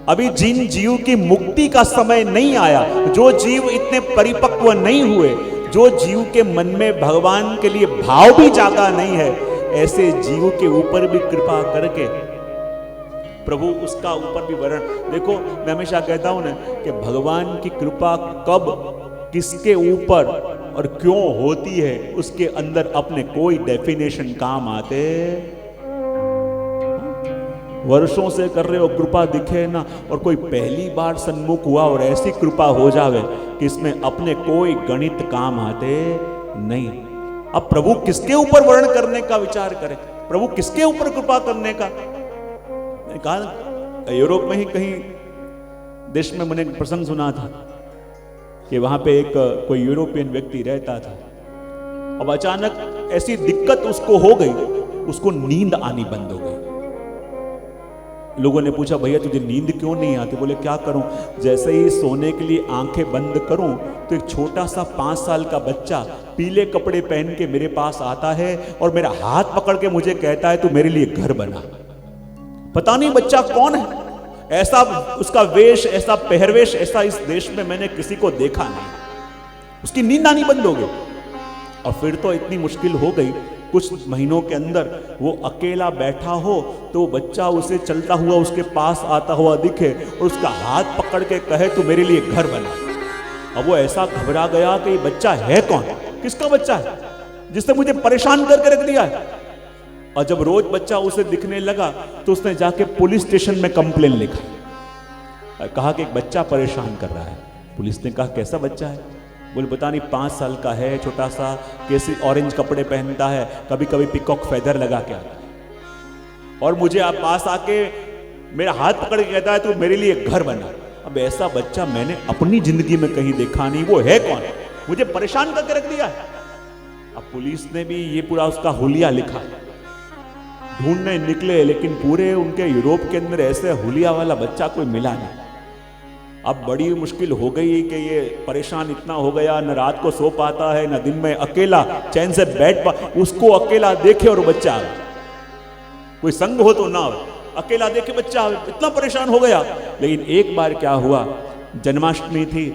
अभी जिन जीव की मुक्ति का समय नहीं आया, जो जीव इतने परिपक्व नहीं हुए, जो जीव के मन में भगवान के लिए भाव भी जागा नहीं है, ऐसे जीव के ऊपर भी कृपा करके प्रभु उसका ऊपर भी वरण। देखो मैं हमेशा कहता हूं ना कि भगवान की कृपा कब किसके ऊपर और क्यों होती है, उसके अंदर अपने कोई डेफिनेशन काम आते। वर्षों से कर रहे हो कृपा दिखे ना, और कोई पहली बार सन्मुख हुआ और ऐसी कृपा हो जावे कि इसमें अपने कोई गणित काम आते नहीं। अब प्रभु किसके ऊपर वर्ण करने का विचार करें, प्रभु किसके ऊपर कृपा करने का। कहा यूरोप में ही कहीं देश में मैंने प्रसंग सुना था कि वहां पे एक कोई यूरोपियन व्यक्ति रहता था। अब अचानक ऐसी दिक्कत उसको हो गई, उसको नींद आनी बंद हो गई। लोगों ने पूछा भैया तुझे नींद क्यों नहीं आती? बोले क्या करूं, जैसे ही सोने के लिए आंखें बंद करूं तो एक छोटा सा 5 साल का बच्चा पीले कपड़े पहन के मेरे पास आता है और मेरा हाथ पकड़ के मुझे कहता है तू मेरे लिए घर बना। पता नहीं बच्चा कौन है, ऐसा उसका वेश, ऐसा पहरवेश, ऐसा इस देश में मैंने किसी को देखा नहीं। उसकी नींद आनी बंद हो गई। और फिर तो इतनी मुश्किल हो गई, कुछ महीनों के अंदर वो अकेला बैठा हो तो बच्चा उसे चलता हुआ उसके पास आता हुआ दिखे और उसका हाथ पकड़ के कहे तू मेरे लिए घर बना। अब वो ऐसा घबरा गया कि ये बच्चा है कौन, किसका बच्चा है जिसने मुझे परेशान करके रख दिया है। और जब रोज बच्चा उसे दिखने लगा तो उसने जाके पुलिस स्टेशन में कंप्लेन लिखा, कहा कि एक बच्चा परेशान कर रहा है। पुलिस ने कहा कैसा बच्चा है? बोले पता नहीं 5 साल का है, छोटा सा, कैसे ऑरेंज कपड़े पहनता है, कभी कभी पिकॉक फेदर लगा के आता है और मुझे आप पास आके मेरा हाथ पकड़ के कहता है तू मेरे लिए घर बना। अब ऐसा बच्चा मैंने अपनी जिंदगी में कहीं देखा नहीं, वो है कौन, मुझे परेशान करके रख दिया है। अब पुलिस ने भी ये पूरा उसका हुलिया लिखा, ढूंढने निकले, लेकिन पूरे उनके यूरोप के अंदर ऐसे हुलिया वाला बच्चा कोई मिला नहीं। अब बड़ी मुश्किल हो गई कि ये परेशान इतना हो गया, न रात को सो पाता है, न दिन में अकेला चैन से बैठ पा, उसको अकेला देखे और बच्चा आवे, कोई संग हो तो ना हो, अकेला देखे बच्चा आवे, इतना परेशान हो गया। लेकिन एक बार क्या हुआ, जन्माष्टमी थी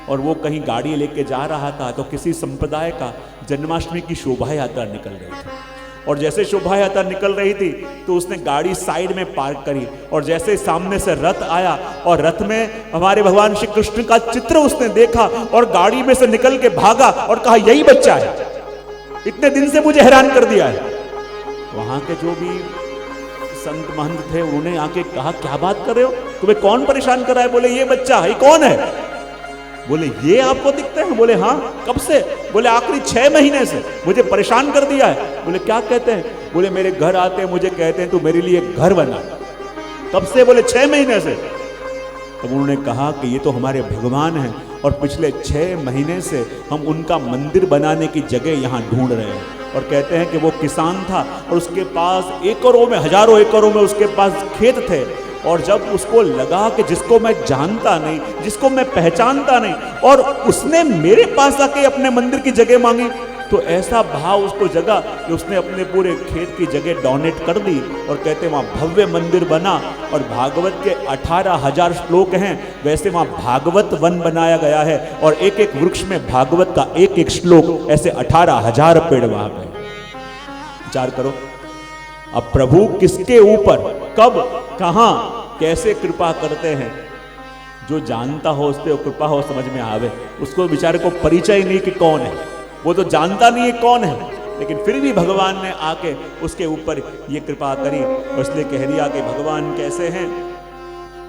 और वो कहीं गाड़ी लेके जा रहा था तो किसी संप्रदाय का जन्माष्टमी की शोभा यात्रा निकल रही थी और जैसे शोभा यात्रा निकल रही थी तो उसने गाड़ी साइड में पार्क करी और जैसे सामने से रथ आया और रथ में हमारे भगवान श्री कृष्ण का चित्र उसने देखा और गाड़ी में से निकल के भागा और कहा यही बच्चा है, इतने दिन से मुझे हैरान कर दिया है। वहां के जो भी संत महंत थे उन्होंने आके कहा क्या बात कर रहे हो, तुम्हें कौन परेशान कर रहा है? बोले ये बच्चा है। कौन है? बोले ये आपको दिखते हैं? बोले हाँ। कब से? बोले आखिरी 6 महीने से मुझे परेशान कर दिया है। बोले क्या कहते हैं? बोले मेरे घर आते हैं, मुझे कहते हैं तू मेरे लिए घर बना। कब से? बोले 6 महीने से। तब उन्होंने कहा कि ये तो हमारे भगवान हैं और पिछले 6 महीने से हम उनका मंदिर बनाने की जगह यहाँ ढूंढ रहे हैं। और कहते हैं कि वो किसान था और उसके पास एकड़ों में, हजारों एकड़ों में उसके पास खेत थे और जब उसको लगा कि जिसको मैं जानता नहीं, जिसको मैं पहचानता नहीं, और उसने मेरे पास आके अपने मंदिर की जगह मांगी, तो ऐसा भाव उसको जगा कि उसने अपने पूरे खेत की जगह डोनेट कर दी और कहते वहाँ भव्य मंदिर बना। और भागवत के 18,000 श्लोक हैं, वैसे वहाँ भागवत वन बनाया गया है और एक एक वृक्ष में भागवत का एक एक श्लोक, ऐसे 18,000 पेड़ वहां पे। विचार करो, अब प्रभु किसके ऊपर, कब, कहां, कैसे कृपा करते हैं। जो जानता हो उस पर कृपा हो समझ में आवे, उसको बेचारे को परिचय नहीं कि कौन है, वो तो जानता नहीं है कौन है, लेकिन फिर भी भगवान ने आके उसके ऊपर ये कृपा करी। और इसलिए कह दिया कि भगवान कैसे हैं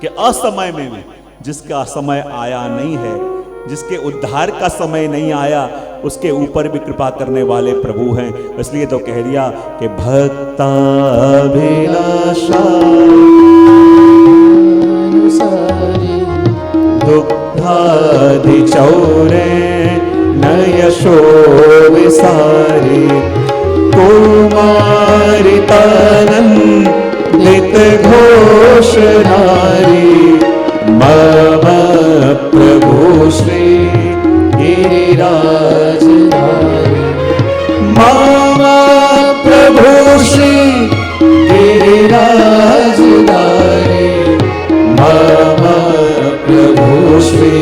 कि असमय में भी, जिसका समय आया नहीं है, जिसके उद्धार का समय नहीं आया, उसके ऊपर भी कृपा करने वाले प्रभु हैं। इसलिए तो कह दिया कि भक्ताभिलाषा दुग्धादि चौरे न यशो विसारी कुमारितानंदित घोष नारी मम प्रभु श्री गिरिराज धारी मम प्रभु श्री गिरिराज धारी मम प्रभु श्री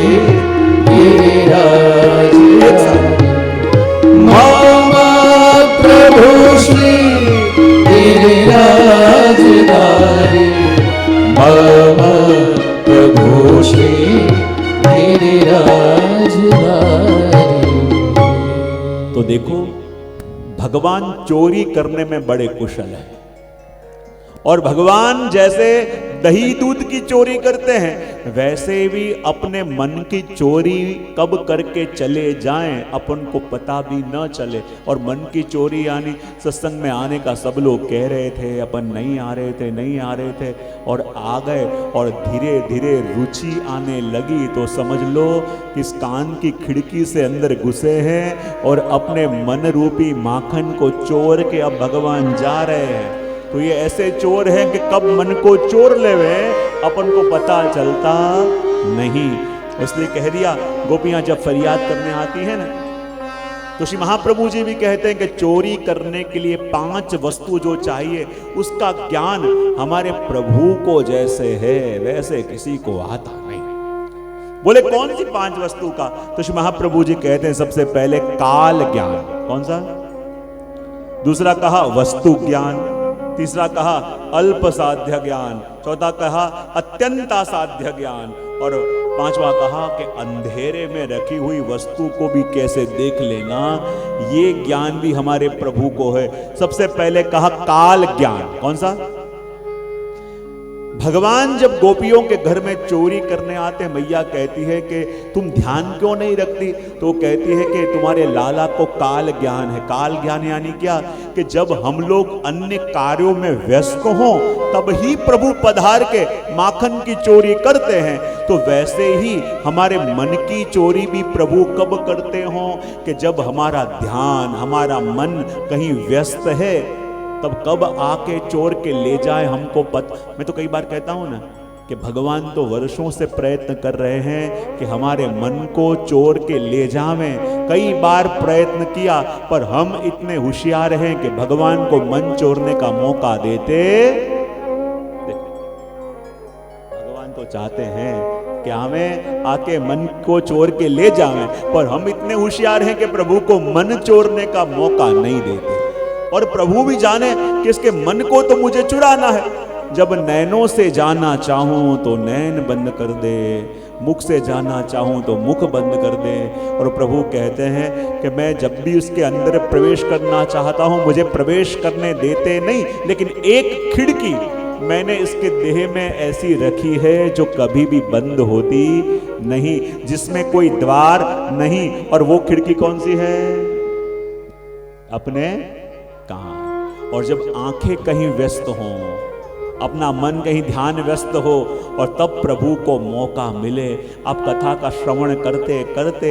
गिरिराज मम प्रभु श्री गिरिराज धारी मम प्रभु श्री गिरिराज धारी। तो देखो भगवान चोरी करने में बड़े कुशल हैं और भगवान जैसे दही दूध की चोरी करते हैं वैसे भी अपने मन की चोरी कब करके चले जाएं अपन को पता भी न चले। और मन की चोरी यानी सत्संग में आने का सब लोग कह रहे थे, अपन नहीं आ रहे थे और आ गए और धीरे धीरे रुचि आने लगी तो समझ लो कि इस कान की खिड़की से अंदर घुसे हैं और अपने मन रूपी माखन को चोर के अब भगवान जा रहे हैं। तो ये ऐसे चोर हैं कि कब मन को चोर लेवे अपन को पता चलता नहीं। इसलिए कह दिया गोपियां जब फरियाद करने आती है ना तो श्री महाप्रभु जी भी कहते हैं कि चोरी करने के लिए 5 वस्तु जो चाहिए उसका ज्ञान हमारे प्रभु को जैसे है वैसे किसी को आता नहीं। बोले कौन सी 5 वस्तु का? तो श्री महाप्रभु जी कहते हैं सबसे पहले काल ज्ञान। कौन सा? दूसरा कहा वस्तु ज्ञान, तीसरा कहा अल्प साध्य ज्ञान, चौथा कहा अत्यंत असाध्य ज्ञान और 5वां कहा कि अंधेरे में रखी हुई वस्तु को भी कैसे देख लेना, ये ज्ञान भी हमारे प्रभु को है। सबसे पहले कहा काल ज्ञान। कौन सा? भगवान जब गोपियों के घर में चोरी करने आते मैया कहती है कि तुम ध्यान क्यों नहीं रखती? तो कहती है कि तुम्हारे लाला को काल ज्ञान है। काल ज्ञान यानी क्या? कि जब हम लोग अन्य कार्यों में व्यस्त हों तब ही प्रभु पधार के माखन की चोरी करते हैं। तो वैसे ही हमारे मन की चोरी भी प्रभु कब करते हों कि जब हमारा ध्यान हमारा मन कहीं व्यस्त है तब कब आके चोर के ले जाए हमको मैं तो कई बार कहता हूं ना कि भगवान तो वर्षों से प्रयत्न कर रहे हैं कि हमारे मन को चोर के ले जावें। कई बार प्रयत्न किया पर हम इतने होशियार हैं कि भगवान को मन चोरने का मौका देते। भगवान तो चाहते हैं कि हमें आके मन को चोर के ले जावें पर हम इतने होशियार हैं कि प्रभु को मन चोरने का मौका नहीं देते। और प्रभु भी जाने कि इसके मन को तो मुझे चुराना है। जब नैनों से जाना चाहूं तो नैन बंद कर दे, मुख से जाना चाहूं तो मुख बंद कर दे। और प्रभु कहते हैं कि मैं जब भी उसके अंदर प्रवेश करना चाहता हूं मुझे प्रवेश करने देते नहीं, लेकिन एक खिड़की मैंने इसके देह में ऐसी रखी है जो कभी भी बंद होती नहीं, जिसमें कोई द्वार नहीं। और वो खिड़की कौन सी है? अपने कान। और जब आंखें कहीं व्यस्त हों, अपना मन कहीं ध्यान व्यस्त हो और तब प्रभु को मौका मिले, आप कथा का श्रवण करते करते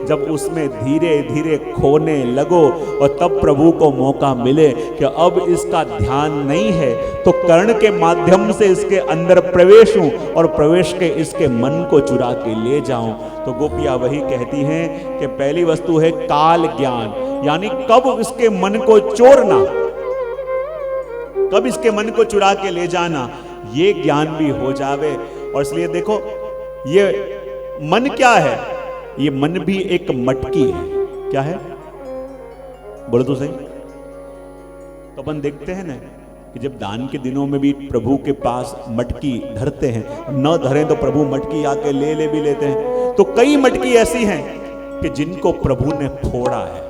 जब उसमें धीरे धीरे खोने लगो और तब प्रभु को मौका मिले कि अब इसका ध्यान नहीं है तो कर्ण के माध्यम से इसके अंदर प्रवेश हूं और प्रवेश के इसके मन को चुरा के ले जाऊं। तो गोपियां वही कहती हैं कि पहली वस्तु है काल ज्ञान, यानी कब इसके मन को चोरना, कब इसके मन को चुरा के ले जाना, ये ज्ञान भी हो जावे। और इसलिए देखो ये मन क्या है? ये मन भी एक मटकी है। क्या है? बोलो तो सही। तो अपन देखते हैं ना कि जब दान के दिनों में भी प्रभु के पास मटकी धरते हैं, न धरें तो प्रभु मटकी आके ले भी लेते हैं। तो कई मटकी ऐसी हैं कि जिनको प्रभु ने फोड़ा है,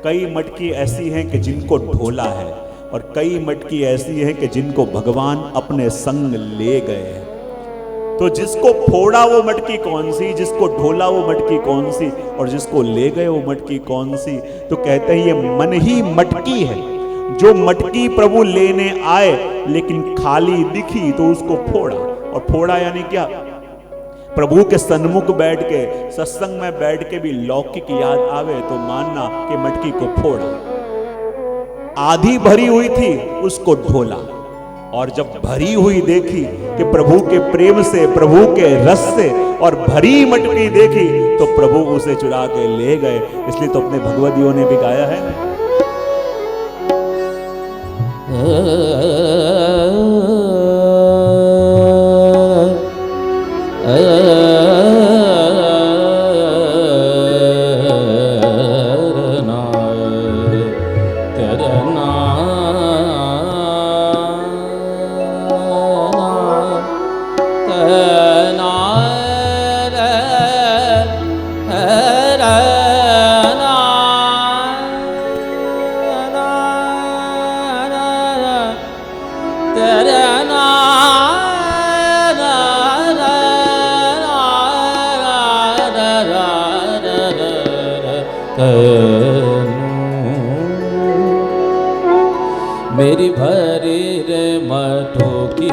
कई मटकी ऐसी हैं कि जिनको ढोला है और कई मटकी ऐसी हैं कि जिनको भगवान अपने संग ले गए हैं। तो जिसको फोड़ा वो मटकी कौन सी, जिसको ढोला वो मटकी कौन सी, और जिसको ले गए वो मटकी कौन सी। तो कहते हैं ये मन ही मटकी है। जो मटकी प्रभु लेने आए लेकिन खाली दिखी तो उसको फोड़ा। और फोड़ा यानी क्या? प्रभु के सन्मुख बैठ के, सत्संग में बैठ के भी लौकिक याद आवे तो मानना कि मटकी को फोड़ा। आधी भरी हुई थी उसको ढोला, और जब भरी हुई देखी कि प्रभु के प्रेम से, प्रभु के रस से, और भरी मटकी देखी तो प्रभु उसे चुरा के ले गए। इसलिए तो अपने भगवदियों ने भी गाया है मेरी भरी रे मठो की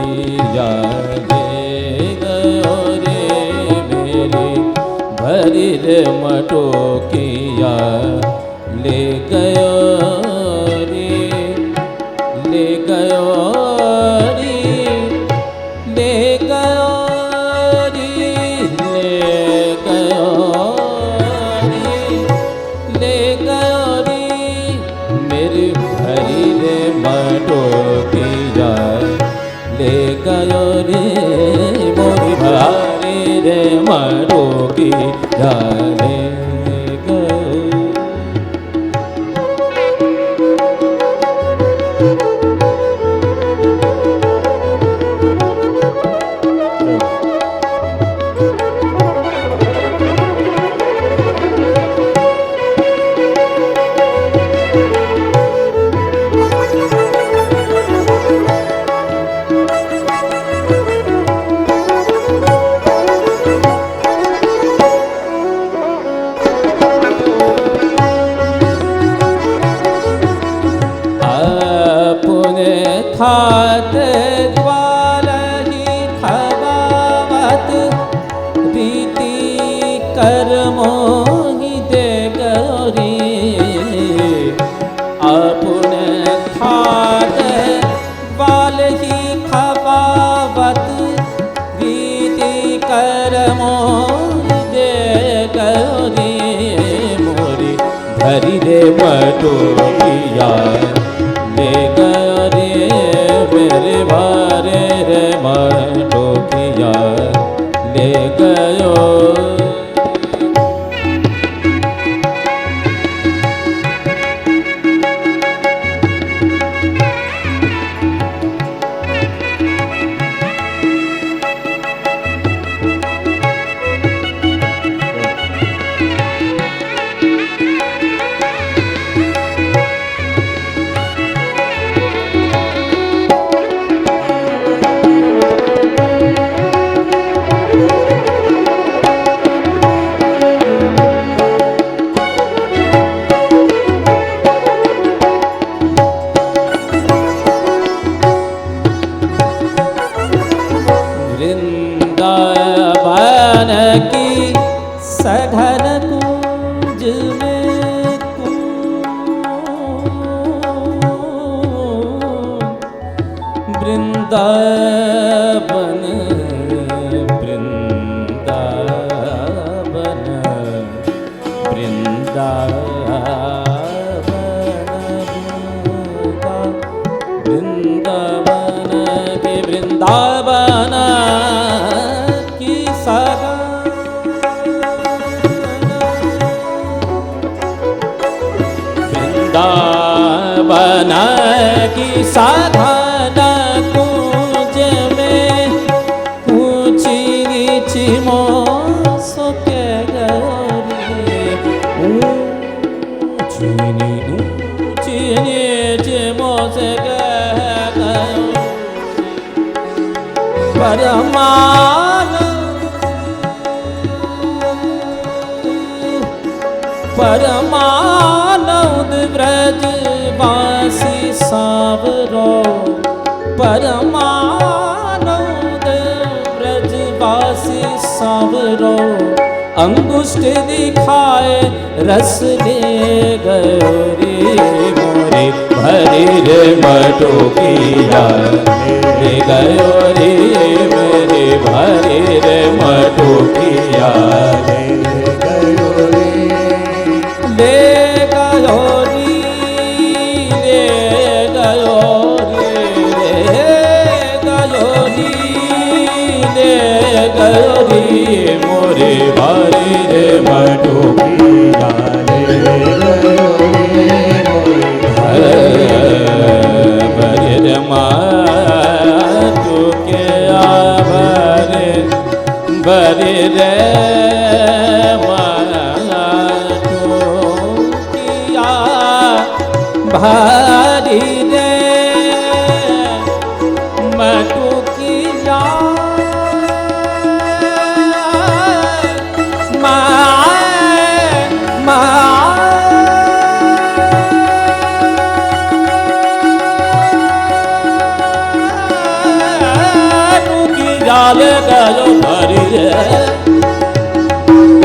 याद गयो रे, मेरी भरी रे मठो की याद ले गयो रे, ले गयो रे, ले गयो रे, ले गयो रे, ले गयो रे, मेरी भरी रे मटो की याद ले गयो रे, मोरी भरी रे मटो की याद ले गयो। खात ज्वाल ही खबावत रीति कर्मो ही दे गौरी, अपने खात ज्वाल ही खबावत रीति कर्मो ही दे गौरी, मोरी धरी रे मटो की याद ले गयो रे, मेरे भारे रे मटो की याद ले गयो। वृंदावन की सघन कुंज में वृंदावन, वृंदावन, वृंदावन, वृंदावन के वृंदावन की सगा, वृंदावन की साधन कुंज में ऊंची नीची मोसो के गौरी, ऊंची नीची मोसे के गौरी, परमानंद ब्रजवासी सावरो, परमानंद ब्रजवासी सावरो, अंगुष्ठ दिखाए रस ले गयो रे मोरे, भरी रे मटुकिया ले गयो रे मेरे, भरी रे मटुकिया ले गयो रे, ले गयो रे, ले गयो रे, ले गयो रे, ले गयो रे मोरे, भरी रे मटुकिया ले गयो रे मोरे, भरी रे मटुकिया भरी, भरी रे मटुकिया भरी रे मटुकिया ले गयो भरी रे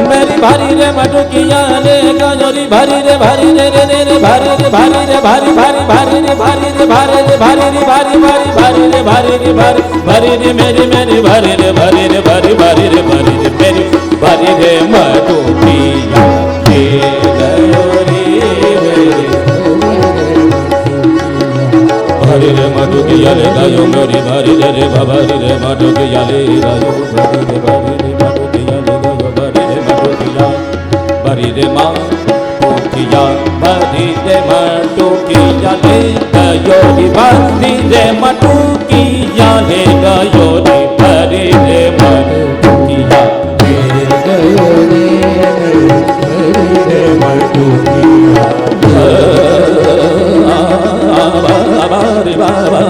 मेरी, भरी रे मटुकिया ले गयो रे, भरी रे भरी रे रे रे रे, भरी रे भरी रे भारी भारी भारी रे, भरी रे भारी रे भारी रे भारी भारी भारी रे, भरी रे भारी, भरी रे मेरी मेरी, भरी रे भरी रे भारी भारी रे, भरी रे मेरी, भरी रे मटुकिया ले गयो रे मेरी, भरी रे मटुकिया ले गयो मेरी, भरी रे रे भरी रे मटुकिया ले गयो, भरी रे भरी रे मटुकिया ले गयो, भरी रे मटुकिया, भरी रे मटुकिया, भरी रे मटुकिया ले गयो रे, भरी रे मटुकिया ले गयो रे, भरी रे मटुकिया ले गयो रे, भरी रे मटुकिया बाबा बाबा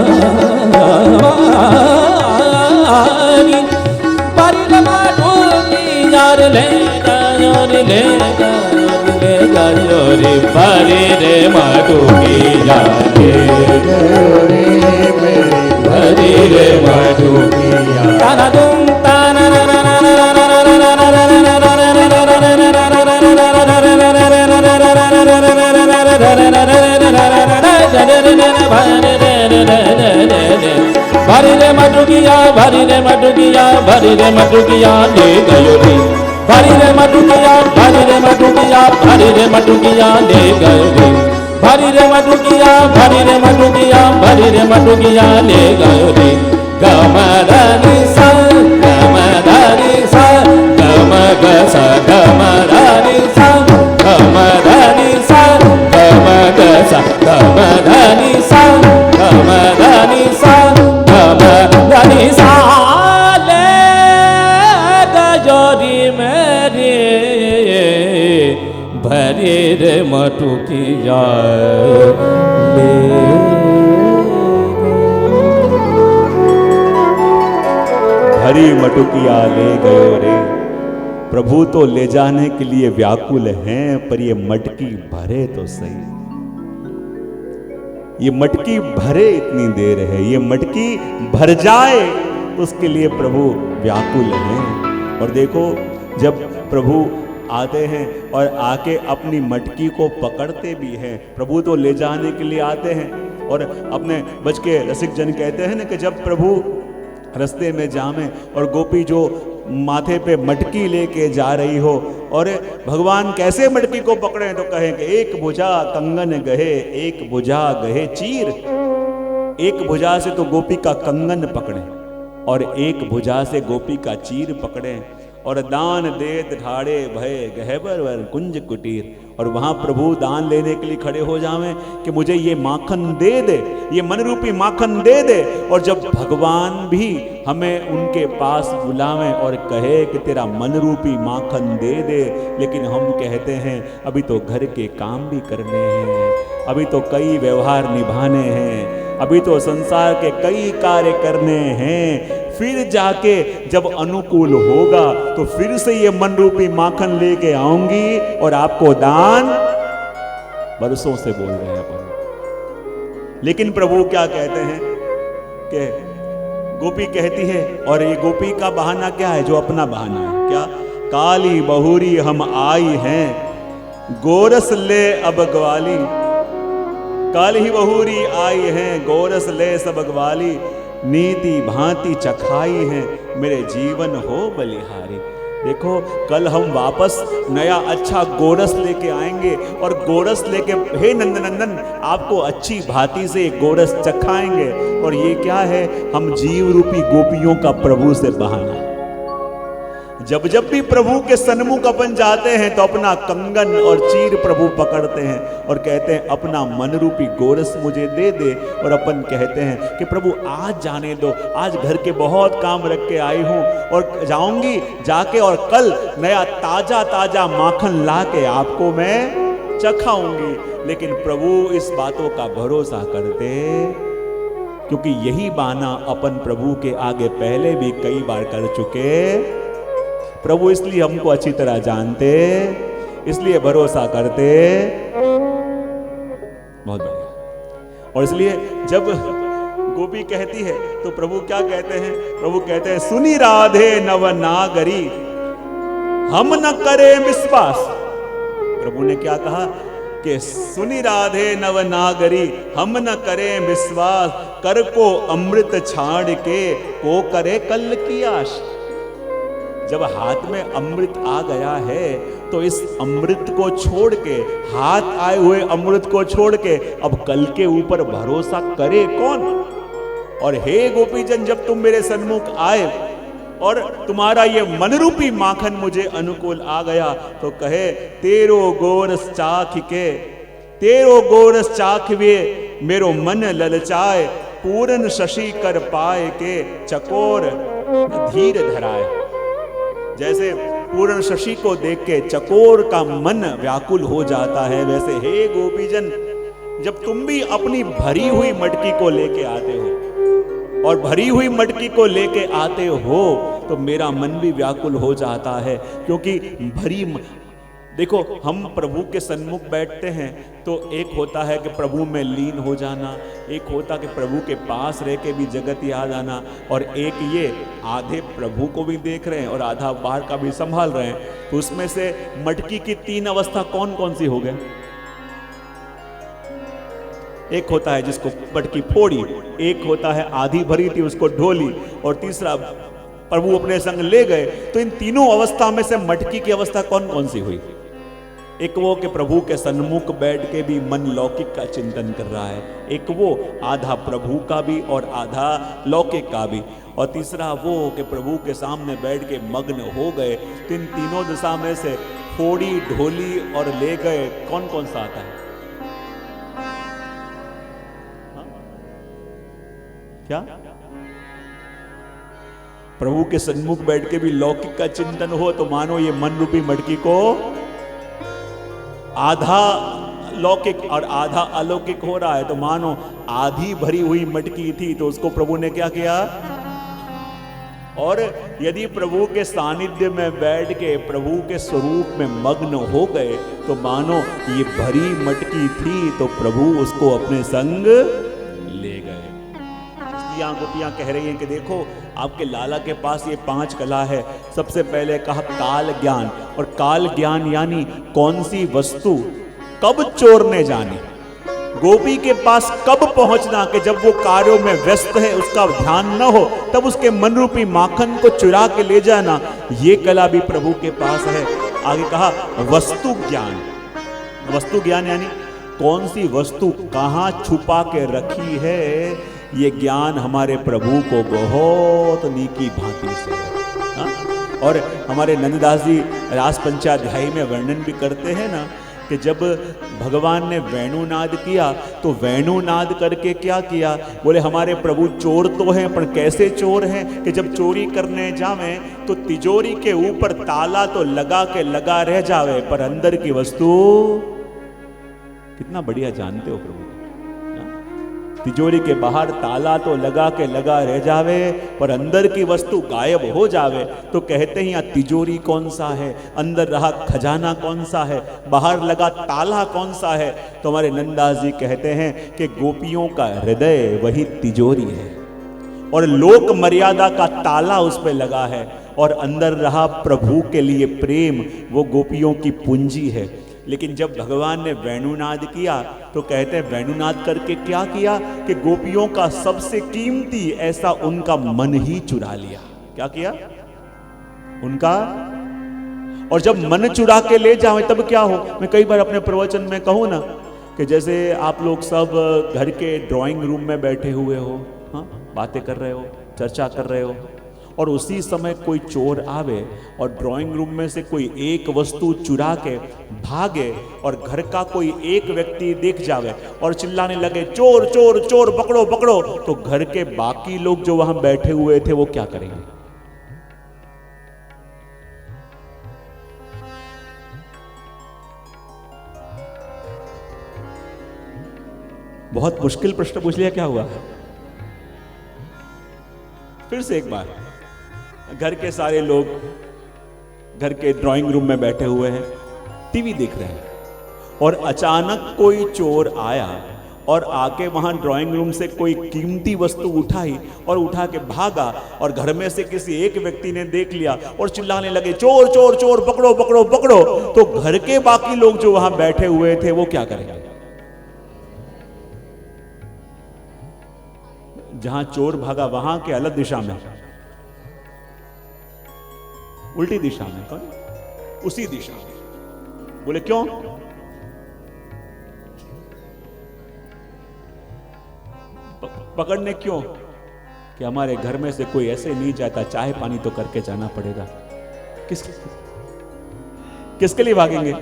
बारी रे मटुकिया ले गयो रे, ले गयो रे, बारी रे मटुकिया ले गयो रे मेरे, बारी रे मटुकिया ताना तुम ताना ना ना ना ना ना ना ना ना भरी रे मटुकिया, भरी रे मटुकिया, भरी रे मटुकिया ले गयो रे, भरी रे मटुकिया, भरी रे मटुकिया, भरी रे मटुकिया ले गयो रे, भरी रे मटुकिया, भरी रे मटुकिया, भरी रे मटुकिया ले गयो रे, गमदानी सा, गमदानी सा, गमगसा, गमदानी सा, गमदानी सा, गमगसा, गमदानी सा, गमदानी सा, गमदानी सा ले गयो रे मेरे, भरी रे मटुकिया ले। भरी मटुकिया ले गयो रे, प्रभु तो ले जाने के लिए व्याकुल हैं, पर ये मटकी भरे तो सही, ये मटकी भरे इतनी देर है, ये मटकी भर जाए उसके लिए प्रभु व्याकुल हैं। और देखो जब प्रभु आते हैं और आके अपनी मटकी को पकड़ते भी हैं, प्रभु तो ले जाने के लिए आते हैं। और अपने बच के रसिक जन कहते हैं ना कि जब प्रभु रास्ते में जामे और गोपी जो माथे पे मटकी लेके जा रही हो, और भगवान कैसे मटकी को पकड़े तो कहें कि एक भुजा कंगन गहे, एक भुजा गहे चीर। एक भुजा से तो गोपी का कंगन पकड़े और एक भुजा से गोपी का चीर पकड़े, और दान देत ठाड़े भय गहबर वर कुंज कुटीर। और वहां प्रभु दान लेने के लिए खड़े हो जावें कि मुझे ये माखन दे दे, ये मन रूपी माखन दे दे। और जब भगवान भी हमें उनके पास बुलावें और कहे कि तेरा मन रूपी माखन दे दे, लेकिन हम कहते हैं अभी तो घर के काम भी करने हैं, अभी तो कई व्यवहार निभाने हैं, अभी तो संसार के कई कार्य करने हैं, फिर जाके जब अनुकूल होगा तो फिर से ये मन रूपी माखन लेके आऊंगी और आपको दान। बरसों से बोल रहे हैं अपन, लेकिन प्रभु क्या कहते हैं कि गोपी कहती है, और ये गोपी का बहाना क्या है? जो अपना बहाना है, क्या? काली बहुरी हम आई हैं, गोरस ले अब ग्वाली। काली बहुरी आई हैं, गोरस ले सब ग्वाली। नीति भांति चखाई है, मेरे जीवन हो बलिहारी। देखो, कल हम वापस नया अच्छा गोरस लेके आएंगे और गोरस लेके, हे नंदनंदन, आपको अच्छी भांति से गोरस चखाएंगे। और ये क्या है? हम जीव रूपी गोपियों का प्रभु से बहाना। जब जब भी प्रभु के सन्मुख अपन जाते हैं तो अपना कंगन और चीर प्रभु पकड़ते हैं और कहते हैं अपना मन रूपी गोरस मुझे दे दे। और अपन कहते हैं कि प्रभु आज जाने दो, आज घर के बहुत काम रख के आई हूं और जाऊंगी जाके, और कल नया ताजा ताजा माखन ला के आपको मैं चखाऊंगी। लेकिन प्रभु इस बातों का भरोसा करते, क्योंकि यही बहाना अपन प्रभु के आगे पहले भी कई बार कर चुके। प्रभु इसलिए हमको अच्छी तरह जानते, इसलिए भरोसा करते। बहुत बढ़िया। और इसलिए जब गोपी कहती है तो प्रभु क्या कहते हैं? प्रभु कहते हैं, सुनी राधे नव नागरी हम न करें विश्वास। प्रभु ने क्या कहा कि सुनी राधे नव नागरी हम न करें विश्वास। कर को अमृत छाड़ के को करे कल की आश। जब हाथ में अमृत आ गया है तो इस अमृत को छोड़ के, हाथ आए हुए अमृत को छोड़ के अब कल के ऊपर भरोसा करे कौन? और हे गोपीजन, जब तुम मेरे सन्मुख आए और तुम्हारा ये मनरूपी माखन मुझे अनुकूल आ गया तो कहे, तेरो गोरस चाख के, तेरो गोरस चाख वे मेरो मन ललचाए। पूर्ण शशि कर पाए के चकोर धीर धराए। जैसे पूर्ण शशि को देख के चकोर का मन व्याकुल हो जाता है, वैसे हे गोपीजन, जब तुम भी अपनी भरी हुई मटकी को लेके आते हो और भरी हुई मटकी को लेके आते हो तो मेरा मन भी व्याकुल हो जाता है। क्योंकि देखो, हम प्रभु के सन्मुख बैठते हैं तो एक होता है कि प्रभु में लीन हो जाना, एक होता कि प्रभु के पास रह के भी जगत याद आना, और एक ये आधे प्रभु को भी देख रहे हैं और आधा बाहर का भी संभाल रहे हैं। तो उसमें से मटकी की तीन अवस्था कौन कौन सी हो गए? एक होता है जिसको मटकी फोड़ी, एक होता है आधी भरी थी उसको ढोली, और तीसरा प्रभु अपने संग ले गए। तो इन तीनों अवस्था में से मटकी की अवस्था कौन कौन सी हुई? एक वो कि प्रभु के सन्मुख बैठ के भी मन लौकिक का चिंतन कर रहा है, एक वो आधा प्रभु का भी और आधा लौकिक का भी, और तीसरा वो कि प्रभु के सामने बैठ के मग्न हो गए। तो इन तीनों दिशा में से फोड़ी, ढोली और ले गए, कौन कौन सा आता है? हाँ? क्या? प्रभु के सन्मुख बैठ के भी लौकिक का चिंतन हो तो मानो ये मन रूपी मटकी को आधा लौकिक और आधा अलौकिक हो रहा है, तो मानो आधी भरी हुई मटकी थी तो उसको प्रभु ने क्या किया? और यदि प्रभु के सानिध्य में बैठ के प्रभु के स्वरूप में मग्न हो गए तो मानो ये भरी मटकी थी तो प्रभु उसको अपने संग ले गए। इसलिए गोपियां कह रही हैं कि देखो, आपके लाला के पास ये 5 कला है। सबसे पहले कहा काल ज्ञान, और काल ज्ञान यानी कौन सी वस्तु कब चोरने जानी, गोपी के पास कब पहुंचना कि जब वो कार्यों में व्यस्त है उसका ध्यान न हो तब उसके मन रूपी माखन को चुरा के ले जाना, ये कला भी प्रभु के पास है। आगे कहा वस्तु ज्ञान। वस्तु ज्ञान यानी कौन सी वस्तु कहां छुपा के रखी है, ये ज्ञान हमारे प्रभु को बहुत नीकी भांति से है। और हमारे नंददास जी रास पंचाध्यायी में वर्णन भी करते हैं ना कि जब भगवान ने वेणुनाद किया तो वेणुनाद करके क्या किया? बोले हमारे प्रभु चोर तो हैं पर कैसे चोर हैं कि जब चोरी करने जावें तो तिजोरी के ऊपर ताला तो लगा के लगा रह जावे पर अंदर की वस्तु, कितना बढ़िया जानते हो प्रभु, तिजोरी के बाहर ताला तो लगा के लगा रह जावे पर अंदर की वस्तु गायब हो जावे तो कहते हैं यहाँ तिजोरी कौन सा है, अंदर रहा खजाना कौन सा है, बाहर लगा ताला कौन सा है। तो हमारे नंददास जी कहते हैं कि गोपियों का हृदय वही तिजोरी है और लोक मर्यादा का ताला उस पर लगा है और अंदर रहा प्रभु के लिए प्रेम, वो गोपियों की पूंजी है। लेकिन जब भगवान ने वेणुनाद किया तो कहते हैं वेणुनाद करके क्या किया कि गोपियों का सबसे कीमती ऐसा उनका मन ही चुरा लिया। क्या किया उनका? और जब मन चुरा के ले जाओ तब क्या हो? मैं कई बार अपने प्रवचन में कहूं ना कि जैसे आप लोग सब घर के ड्राइंग रूम में बैठे हुए हो, हाँ, बातें कर रहे हो, चर्चा कर रहे हो और उसी समय कोई चोर आवे और ड्राइंग रूम में से कोई एक वस्तु चुरा के भागे और घर का कोई एक व्यक्ति देख जावे और चिल्लाने लगे चोर चोर चोर पकड़ो पकड़ो, तो घर के बाकी लोग जो वहां बैठे हुए थे वो क्या करेंगे? बहुत मुश्किल प्रश्न पूछ लिया, क्या हुआ? फिर से एक बार, घर के सारे लोग घर के ड्राइंग रूम में बैठे हुए हैं, टीवी देख रहे हैं और अचानक कोई चोर आया और आके वहां ड्राइंग रूम से कोई कीमती वस्तु उठाई और उठा के भागा और घर में से किसी एक व्यक्ति ने देख लिया और चिल्लाने लगे चोर चोर चोर पकड़ो पकड़ो पकड़ो, तो घर के बाकी लोग जो वहां बैठे हुए थे वो क्या करेंगे? जहां चोर भागा वहां के अलग दिशा में, उल्टी दिशा में, कौन? उसी दिशा में। बोले क्यों? पकड़ने क्यों? कि हमारे घर में से कोई ऐसे नहीं जाता, चाय पानी तो करके जाना पड़ेगा। किसके लिए भागेंगे?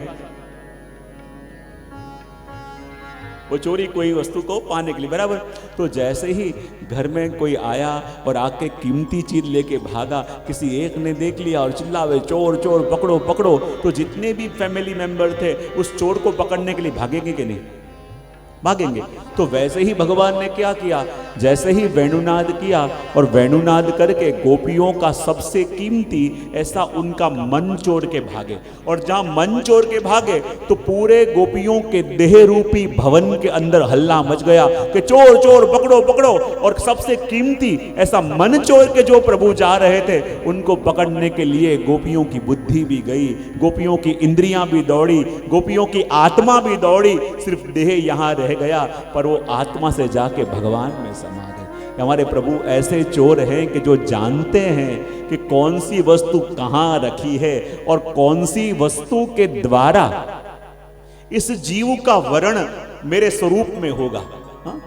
वो चोरी कोई वस्तु को पाने के लिए, बराबर। तो जैसे ही घर में कोई आया और आके कीमती चीज लेके भागा, किसी एक ने देख लिया और चिल्लावे चोर चोर पकड़ो पकड़ो, तो जितने भी फैमिली मेंबर थे उस चोर को पकड़ने के लिए भागेंगे कि नहीं? भागेंगे। तो वैसे ही भगवान ने क्या किया, जैसे ही वेणुनाद किया और वेणुनाद करके गोपियों का सबसे कीमती ऐसा उनका मन चोर के भागे, और जहां मन चोर के भागे तो पूरे गोपियों के देह रूपी भवन के अंदर हल्ला मच गया कि चोर चोर पकड़ो पकड़ो। और सबसे कीमती ऐसा मन चोर के जो प्रभु जा रहे थे उनको पकड़ने के लिए गोपियों की बुद्धि भी गई, गोपियों की इंद्रियां भी दौड़ी, गोपियों की आत्मा भी दौड़ी, सिर्फ देह यहां रह गया पर वो आत्मा से जाके भगवान में समा गए। हमारे प्रभु ऐसे चोर हैं कि जो जानते हैं कि कौन सी वस्तु कहां रखी है और कौन सी वस्तु के द्वारा इस जीव का वर्ण मेरे स्वरूप में होगा। हाँ?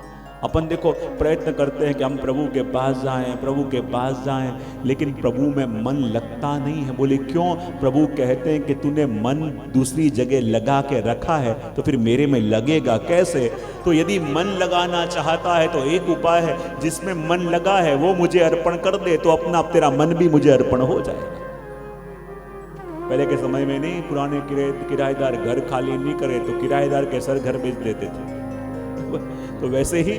अपन देखो प्रयत्न करते हैं कि हम प्रभु के पास जाएं, प्रभु के पास जाएं, लेकिन प्रभु में मन लगता नहीं है। बोले क्यों? प्रभु कहते हैं कि तूने मन दूसरी जगह लगा के रखा है तो फिर मेरे में लगेगा कैसे? तो यदि मन लगाना चाहता है तो एक उपाय है, जिसमें मन लगा है वो मुझे अर्पण कर दे तो अपना तेरा मन भी मुझे अर्पण हो जाएगा। पहले के समय में नहीं, पुराने किराएदार घर खाली नहीं करे तो किराएदार के सर घर बेच देते थे। तो वैसे ही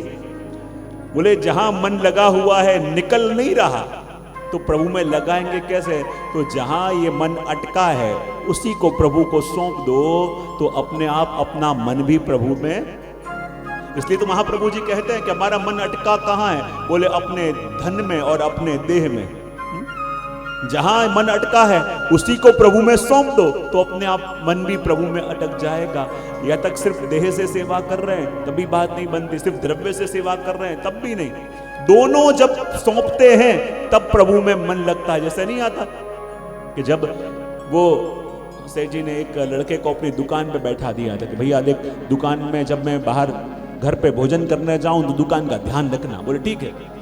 बोले जहां मन लगा हुआ है निकल नहीं रहा तो प्रभु में लगाएंगे कैसे? तो जहां ये मन अटका है उसी को प्रभु को सौंप दो तो अपने आप अपना मन भी प्रभु में। इसलिए तो महाप्रभु जी कहते हैं कि हमारा मन अटका कहां है? बोले अपने धन में और अपने देह में। जहां मन अटका है उसी को प्रभु में सौंप दो तो अपने आप मन भी प्रभु में अटक जाएगा। या तक सिर्फ देह से सेवा कर रहे हैं तभी बात नहीं बनती, सिर्फ द्रव्य से सेवा कर रहे हैं तब भी नहीं, दोनों जब सौंपते हैं तब प्रभु में मन लगता है। जैसे नहीं आता कि जब वो सेठ जी ने एक लड़के को अपनी दुकान पे बैठा दिया था कि भैया देख, दुकान में जब मैं बाहर घर पे भोजन करने जाऊं तो दुकान का ध्यान रखना। बोले ठीक है।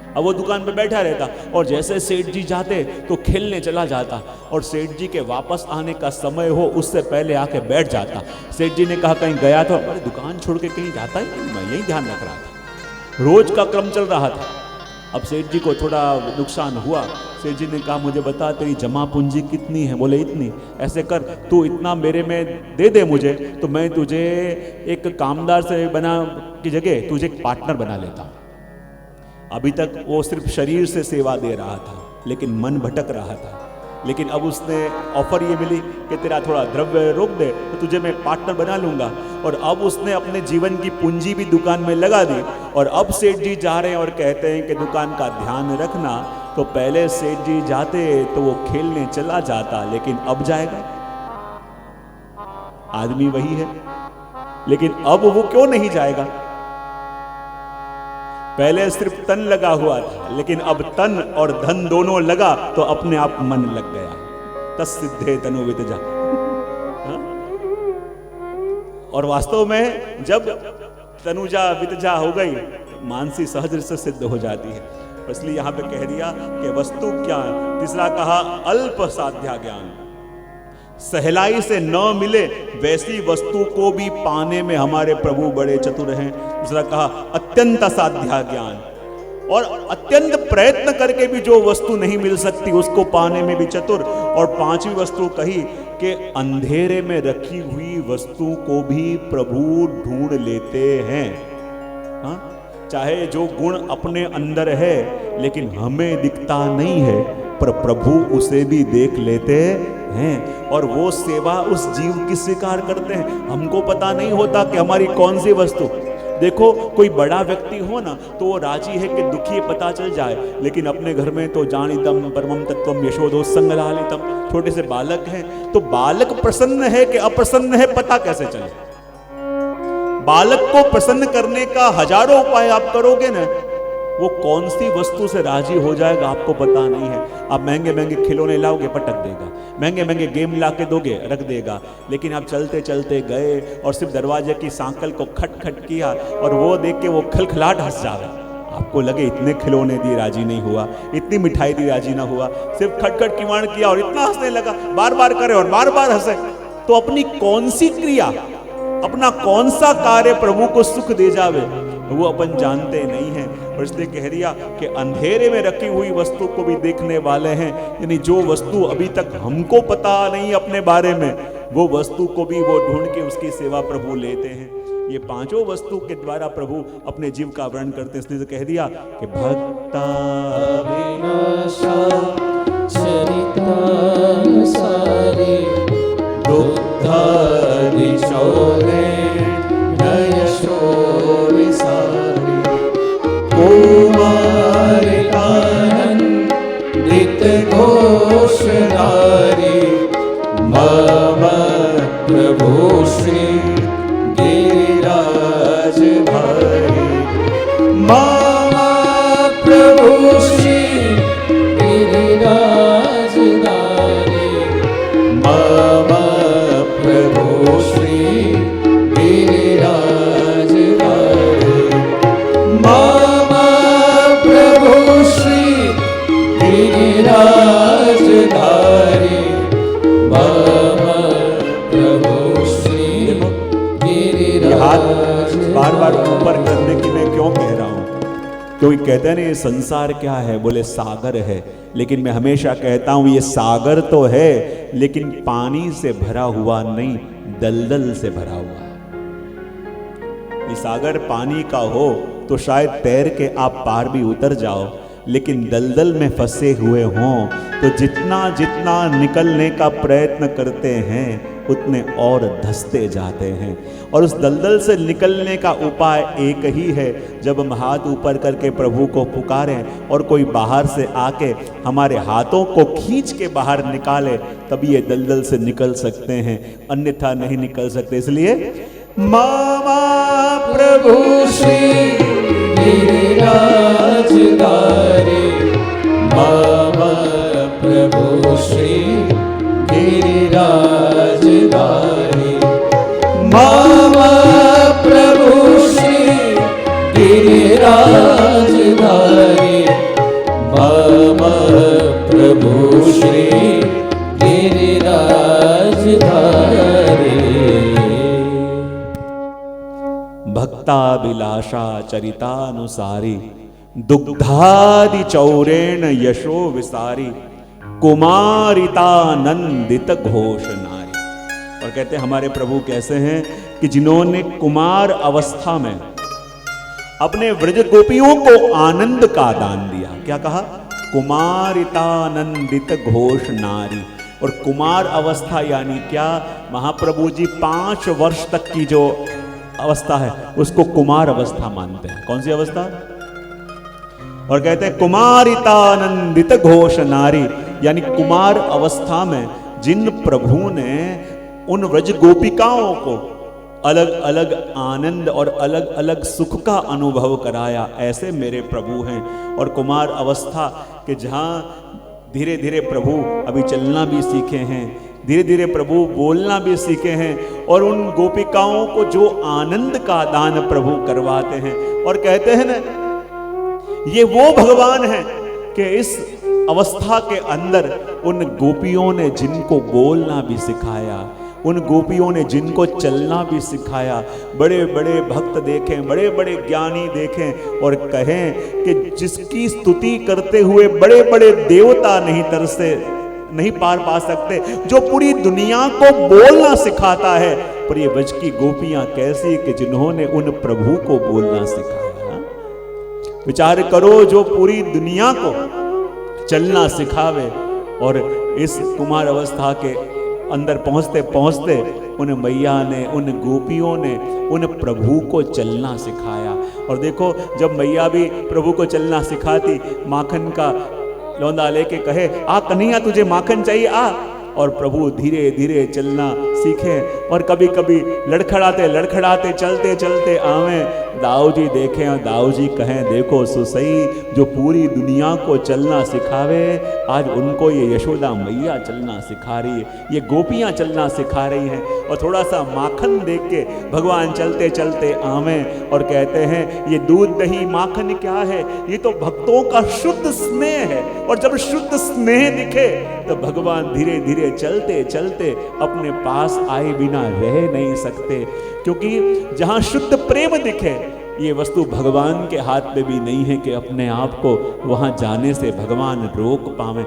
अब वो दुकान पे बैठा रहता और जैसे सेठ जी जाते तो खेलने चला जाता और सेठ जी के वापस आने का समय हो उससे पहले आके बैठ जाता। सेठ जी ने कहा कहीं गया तो? अरे दुकान छोड़ के कहीं जाता ही नहीं, मैं यही ध्यान रख रहा था। रोज का क्रम चल रहा था। अब सेठ जी को थोड़ा नुकसान हुआ। सेठ जी ने कहा मुझे बता तेरी जमा पूंजी कितनी है? बोले इतनी। ऐसे कर तू इतना मेरे में दे दे मुझे, तो मैं तुझे एक कामदार से बना की जगह तुझे एक पार्टनर बना लेता हूं। अभी तक वो सिर्फ शरीर से सेवा दे रहा था, लेकिन मन भटक रहा था। लेकिन अब उसने ऑफर ये मिली कि तेरा थोड़ा द्रव्य रोक दे तो तुझे मैं पार्टनर बना लूंगा। और अब उसने अपने जीवन की पूंजी भी दुकान में लगा दी। और अब सेठ जी जा रहे हैं और कहते हैं कि दुकान का ध्यान रखना। तो पहले सेठ जी जाते तो वो खेलने चला जाता, लेकिन अब जाएगा? आदमी वही है, लेकिन अब वो क्यों नहीं जाएगा? पहले सिर्फ तन लगा हुआ था, लेकिन अब तन और धन दोनों लगा तो अपने आप मन लग गया। तत्सिद्धे तनु वितजा। और वास्तव में जब तनुजा वितजा हो गई तो मानसी सहज से सिद्ध हो जाती है। इसलिए यहां पे कह दिया कि वस्तु ज्ञान। तीसरा कहा अल्प साध्या ज्ञान, सहलाई से न मिले वैसी वस्तु को भी पाने में हमारे प्रभु बड़े चतुर हैं। दूसरा कहा अत्यंत साध्या ज्ञान, और अत्यंत प्रयत्न करके भी जो वस्तु नहीं मिल सकती उसको पाने में भी चतुर। और पांचवी वस्तु कही कि अंधेरे में रखी हुई वस्तु को भी प्रभु ढूंढ लेते हैं। हाँ? चाहे जो गुण अपने अंदर है लेकिन हमें दिखता नहीं है, पर प्रभु उसे भी देख लेते हैं और वो सेवा उस जीव की स्वीकार करते हैं। हमको पता नहीं होता कि हमारी कौन सी वस्तु। देखो कोई बड़ा व्यक्ति हो ना तो वो राजी है कि दुखी पता चल जाए, लेकिन अपने घर में तो जानितम परमम तत्वम यशोदो संगलालितम। छोटे से बालक हैं तो बालक प्रसन्न है कि अप्रसन्न है पता कैसे चले? बालक को प्रसन्न करने का हजारों उपाय आप करोगे ना, वो कौन सी वस्तु से राजी हो जाएगा आपको पता नहीं है। आप महंगे महंगे खिलौने लाओगे पटक देगा, महंगे महंगे गेम ला के दोगे रख देगा। लेकिन आप चलते चलते गए और सिर्फ दरवाजे की सांकल को खट खट किया और वो देख के वो खलखलाट हंस जाए। आपको लगे इतने खिलौने दिए राजी नहीं हुआ, इतनी मिठाई दी राजी ना हुआ, सिर्फ खट खट किवाड़ किया और इतना हंसने लगा, बार बार करे और बार बार हंसे। तो अपनी कौन सी क्रिया, अपना कौन सा कार्य प्रभु को सुख दे जावे वो अपन जानते नहीं हैं। और इसलिए कह दिया कि अंधेरे में रखी हुई वस्तु को भी देखने वाले हैं, यानी जो वस्तु अभी तक हमको पता नहीं अपने बारे में, वो वस्तु को भी वो ढूंढ के उसकी सेवा प्रभु लेते हैं। ये पांचों वस्तु के द्वारा प्रभु अपने जीव का वर्णन करते हैं। इसलिए कह दिया कि भक्ता घोषधारी मम प्रभु श्री गिरिराज धारी, मम प्रभु श्री गिरिराज धारी, मम प्रभु श्री गिरिराज धारी, मम प्रभु श्री गिरिराज धारी, मम प्रभु श्री गिरिराज। बार बार ऊपर करने की मैं क्यों कह रहा हूं? क्योंकि कहते हैं ना ये संसार क्या है, बोले सागर है। लेकिन मैं हमेशा कहता हूं ये सागर तो है लेकिन पानी से भरा हुआ नहीं, दलदल से भरा हुआ। ये सागर पानी का हो तो शायद तैर के आप पार भी उतर जाओ, लेकिन दलदल में फंसे हुए हों तो जितना जितना निकलने का प्रयत्न करते हैं उतने और धंसते जाते हैं। और उस दलदल से निकलने का उपाय एक ही है, जब हम हाथ ऊपर करके प्रभु को पुकारें और कोई बाहर से आके हमारे हाथों को खींच के बाहर निकाले, तभी ये दलदल से निकल सकते हैं, अन्यथा नहीं निकल सकते। इसलिए मामा प्रभु श्री गिरिराज धारी, मम प्रभु श्री गिरिराज धारी, मम प्रभु श्री गिरिराज धारी, मम प्रभु श्री गिरिराज धारी। भक्ताभिलाषा चरितानुसारी दुग्धादि चौरेण यशो विसारी कुमारितानंदित घोष नारी। और कहते हैं हमारे प्रभु कैसे हैं कि जिन्होंने कुमार अवस्था में अपने व्रज गोपियों को आनंद का दान दिया। क्या कहा? कुमारितानंदित घोष नारी। और कुमार अवस्था यानी क्या? महाप्रभु जी 5 वर्ष तक की जो अवस्था है उसको कुमार अवस्था मानते हैं। कौन सी अवस्था? और कहते हैं कुमारितानंदित घोष नारी, यानी कुमार अवस्था में जिन प्रभु ने उन व्रज गोपिकाओं को अलग अलग आनंद और अलग अलग सुख का अनुभव कराया, ऐसे मेरे प्रभु हैं। और कुमार अवस्था के जहां धीरे धीरे प्रभु अभी चलना भी सीखे हैं, धीरे धीरे प्रभु बोलना भी सीखे हैं, और उन गोपिकाओं को जो आनंद का दान प्रभु करवाते हैं। और कहते हैं ना, ये वो भगवान है कि इस अवस्था के अंदर उन गोपियों ने जिनको बोलना भी सिखाया, उन गोपियों ने जिनको चलना भी सिखाया, बड़े बड़े भक्त देखें, बड़े बड़े ज्ञानी देखें, और कहें कि जिसकी स्तुति करते हुए बड़े बड़े देवता नहीं तरसे, नहीं पार पा सकते, जो पूरी दुनिया को बोलना सिखाता है। पर ये ब्रज की गोपियां कैसी कि जिन्होंने उन प्रभु को बोलना सिखाया। विचार करो, जो पूरी दुनिया को चलना सिखावे, और इस कुमार अवस्था के अंदर पहुंचते पहुंचते उन मैया ने, उन गोपियों ने उन प्रभु को चलना सिखाया। और देखो, जब मैया भी प्रभु को चलना सिखाती, माखन का लौंदा लेके कहे आ कन्हैया तुझे माखन चाहिए आ, और प्रभु धीरे धीरे चलना सीखे, और कभी कभी लड़खड़ाते लड़खड़ाते चलते चलते आवे, दाऊ जी देखें और दाऊ जी कहें देखो सुसई, जो पूरी दुनिया को चलना सिखावे, आज उनको ये यशोदा मैया चलना सिखा रही है, ये गोपियां चलना सिखा रही हैं। और थोड़ा सा माखन देख के भगवान चलते चलते आवे और कहते हैं ये दूध दही माखन क्या है, ये तो भक्तों का शुद्ध स्नेह है। और जब शुद्ध स्नेह दिखे तो भगवान धीरे धीरे चलते चलते अपने पास आए बिना रह नहीं सकते, क्योंकि जहां शुद्ध प्रेम दिखे, ये वस्तु भगवान के हाथ में भी नहीं है कि अपने आप को वहां जाने से भगवान रोक पावे।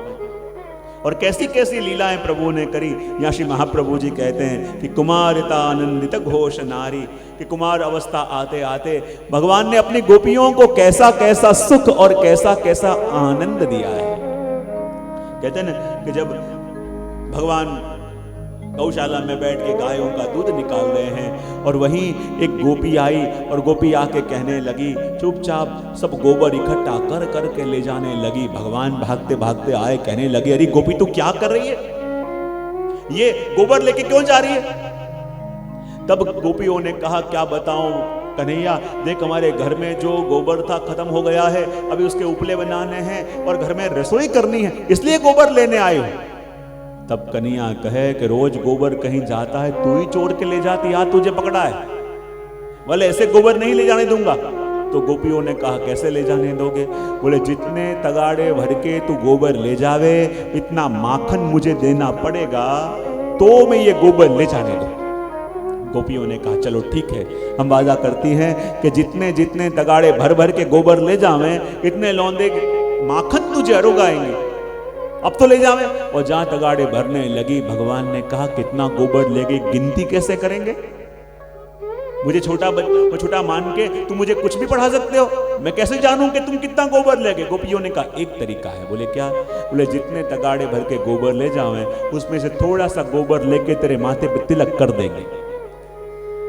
और कैसी कैसी लीलाएं प्रभु ने करी। यहाँ श्री महाप्रभु जी कहते हैं कि कुमारिता आनंदित घोष नारी, कि कुमार अवस्था आते आते भगवान ने अपनी गोपियों को कैसा कैसा सुख और कैसा कैसा आनंद दिया है। कहते हैं ना कि जब भगवान गौशाला में बैठ के गायों का दूध निकाल रहे हैं, और वहीं एक गोपी आई और गोपी आके कहने लगी, चुपचाप सब गोबर इकट्ठा कर कर के ले जाने लगी। भगवान भागते भागते आए, कहने लगे अरे गोपी तू क्या कर रही है, ये गोबर लेके क्यों जा रही है? तब गोपियों ने कहा क्या बताऊं कन्हैया, देख हमारे घर में जो गोबर था खत्म हो गया है, अभी उसके उपले बनाने हैं और घर में रसोई करनी है, इसलिए गोबर लेने आए हो। तब कन्हैया कहे कि रोज गोबर कहीं जाता है, तू ही चोर के ले जाती, आज तुझे पकड़ा है, बोले ऐसे गोबर नहीं ले जाने दूंगा। तो गोपियों ने कहा कैसे ले जाने दोगे? बोले जितने तगाड़े भर के तू गोबर ले जावे, इतना माखन मुझे देना पड़ेगा तो मैं ये गोबर ले जाने दूं। गोपियों ने कहा चलो ठीक है, हम वादा करती हैं कि जितने जितने तगाड़े भर भर के गोबर ले जावें, इतने लौंदे माखन तुझे अरोगाएंगे, अब तो ले जावे। और जहां तगाड़े भरने लगी, भगवान ने कहा कितना गोबर लेगी, गिनती कैसे करेंगे? मुझे छोटा मान के तुम मुझे कुछ भी पढ़ा सकते हो, मैं कैसे जानूं कि तुम कितना गोबर लेगे? गोपियों ने कहा एक तरीका है। बोले क्या? बोले जितने तगाड़े भर के गोबर ले जावें, उसमें से थोड़ा सा गोबर लेके तेरे माथे पे तिलक कर देंगे,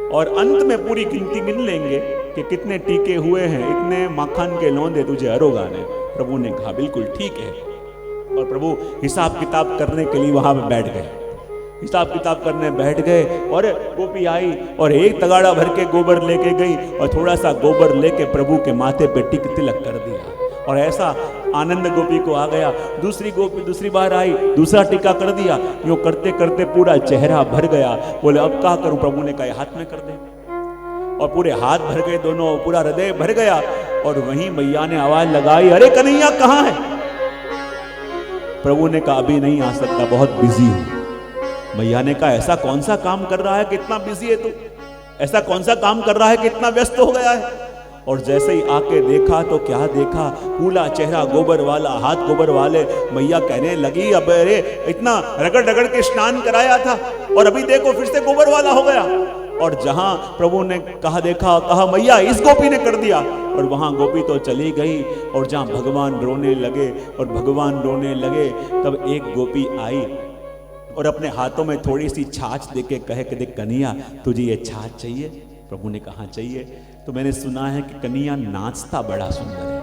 और अंत में पूरी गिनती गिन लेंगे कि कितने टीके हुए हैं, इतने माखन के लौंदे तुझे अरोगाने। प्रभु ने कहा बिल्कुल ठीक है। और प्रभु हिसाब किताब करने के लिए वहां पे बैठ गए, हिसाब किताब करने बैठ गए, और गोपी आई और एक तगाड़ा भर के गोबर लेके गई और थोड़ा सा गोबर लेके प्रभु के माथे पे टिक तिलक कर दिया, और ऐसा आनंद गोपी को आ गया। दूसरी गोपी दूसरी बार आई, दूसरा टीका कर दिया, यूं करते करते पूरा चेहरा भर गया। बोले अब क्या करूं? प्रभु ने कहा हाथ में कर दे, और पूरे हाथ भर गए दोनों, पूरा हृदय भर गया। और वहीं मैया ने आवाज लगाई अरे कन्हैया कहां है? प्रभु ने कहा अभी नहीं आ सकता, बहुत बिजी हूं। मैया ने कहा ऐसा कौन सा काम कर रहा है कि इतना बिजी है तू? ऐसा कौन सा काम कर रहा है कि इतना व्यस्त हो गया है? और जैसे ही आके देखा तो क्या देखा, कूला चेहरा गोबर वाला, हाथ गोबर वाले। मैया कहने लगी, अब अरे इतना रगड़ रगड़ के स्नान कराया था और अभी देखो फिर से गोबर वाला हो गया। और जहां प्रभु ने कहा मैया इस गोपी ने कर दिया, और वहां गोपी तो चली गई। और जहां भगवान रोने लगे और भगवान रोने लगे, तब एक गोपी आई और अपने हाथों में थोड़ी सी छाछ देके कहे कि देख कन्हैया, तुझे ये छाछ चाहिए? प्रभु ने कहा चाहिए। तो मैंने सुना है कि कन्हैया नाचता बड़ा सुंदर है,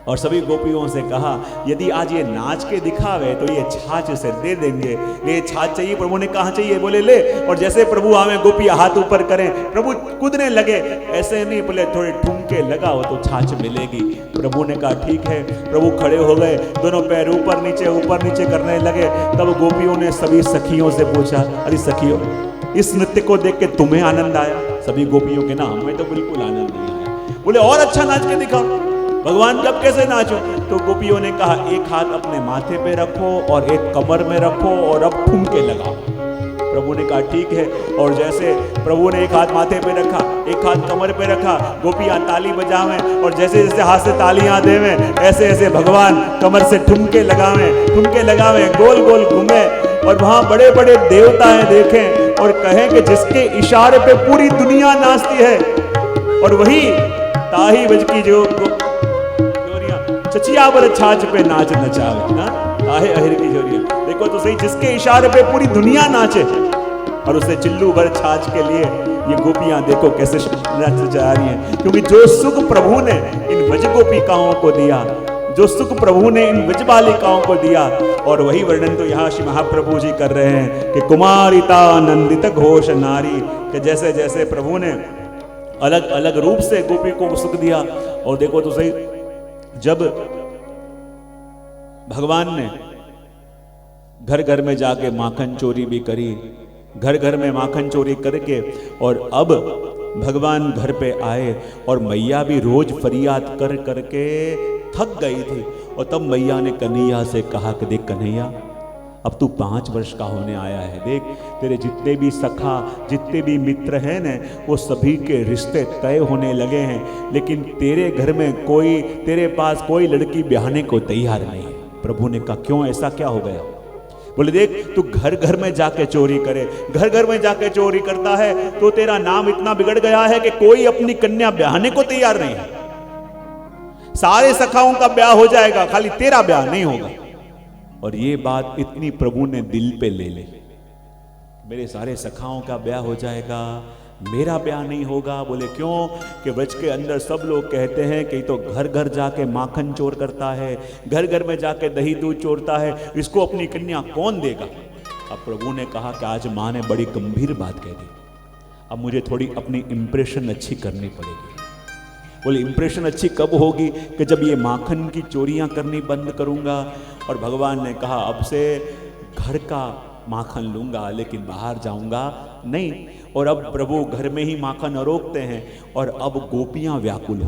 और सभी गोपियों से कहा यदि आज ये नाच के दिखावे तो ये छाछ से दे देंगे। ये छाछ चाहिए? प्रभु ने कहा चाहिए, बोले ले। और जैसे प्रभु आवे, गोपियां हाथ ऊपर करें, प्रभु कूदने लगे। ऐसे नहीं, बोले थोड़े ठुमके लगाओ तो छाछ मिलेगी। प्रभु ने कहा ठीक है। प्रभु खड़े हो गए, दोनों पैर ऊपर नीचे करने लगे। तब गोपियों ने सभी सखियों से पूछा, अरे सखियों, इस नृत्य को देख के तुम्हें आनंद आया? सभी गोपियों के ना, हमें तो बिल्कुल आनंद नहीं आया। बोले और अच्छा नाच के दिखाओ। भगवान जब कैसे नाचो? तो गोपियों ने कहा एक हाथ अपने माथे पे रखो और एक कमर में रखो और अब ठुमके लगाओ। प्रभु ने कहा ठीक है। और जैसे प्रभु ने एक हाथ माथे पे रखा, एक हाथ कमर पे रखा, गोपियां ताली बजावें, और जैसे जैसे हाथ से तालियां देवें, ऐसे ऐसे भगवान कमर से ठुमके लगावें, गोल गोल घूमे। और वहां बड़े बड़े देवताएं देखें और कहें कि जिसके इशारे पे पूरी दुनिया नाचती है, और वही ताही बज की जो चचिया बर छाछ पे नाच नचावे ना, ताहे अहिर की जोरिया। देखो तो सही, जिसके इशारे पे पूरी दुनिया नाचे, और उसे चिल्लू भर छाछ के लिए ये गोपियां देखो कैसे नाच जा रही हैं। क्योंकि जो सुख प्रभु ने इन व्रज गोपिकाओं को दिया, जो सुख प्रभु ने इन व्रज बालिकाओं को दिया, और वही वर्णन तो यहाँ श्री महाप्रभु जी कर रहे हैं कि कुमारिता नंदित घोष नारी, कि जैसे जैसे प्रभु ने अलग अलग रूप से गोपी को सुख दिया। और देखो तो सही, जब भगवान ने घर घर में जाके माखन चोरी भी करी, घर घर में माखन चोरी करके, और अब भगवान घर पे आए, और मैया भी रोज फरियाद कर करके थक गई थी। और तब मैया ने कन्हैया से कहा कि देख कन्हैया, अब तू 5 वर्ष का होने आया है, देख तेरे जितने भी सखा, जितने भी मित्र हैं न, वो सभी के रिश्ते तय होने लगे हैं, लेकिन तेरे घर में कोई, तेरे पास कोई लड़की ब्याहने को तैयार नहीं है। प्रभु ने कहा क्यों, ऐसा क्या हो गया? बोले देख, तू घर घर में जाके चोरी करे, घर घर में जाके चोरी करता है तो तेरा नाम इतना बिगड़ गया है कि कोई अपनी कन्या ब्याहने को तैयार नहीं है। सारे सखाओं का ब्याह हो जाएगा, खाली तेरा ब्याह नहीं होगा। और ये बात इतनी प्रभु ने दिल पे ले ली, मेरे सारे सखाओं का ब्याह हो जाएगा, मेरा ब्याह नहीं होगा। बोले क्यों? कि व्रज के अंदर सब लोग कहते हैं कि तो घर घर जाके माखन चोर करता है, घर घर में जाके दही दूध चोरता है, इसको अपनी कन्या कौन देगा? अब प्रभु ने कहा कि आज माँ ने बड़ी गंभीर बात कह दी, अब मुझे थोड़ी अपनी इंप्रेशन अच्छी करनी पड़ेगी। बोले इंप्रेशन अच्छी कब होगी? कि जब ये माखन की चोरियां करनी बंद करूंगा। और भगवान ने कहा अब से घर का माखन लूंगा, लेकिन बाहर जाऊंगा नहीं। और अब प्रभु घर में ही माखन अरोगते हैं। और अब गोपियां व्याकुल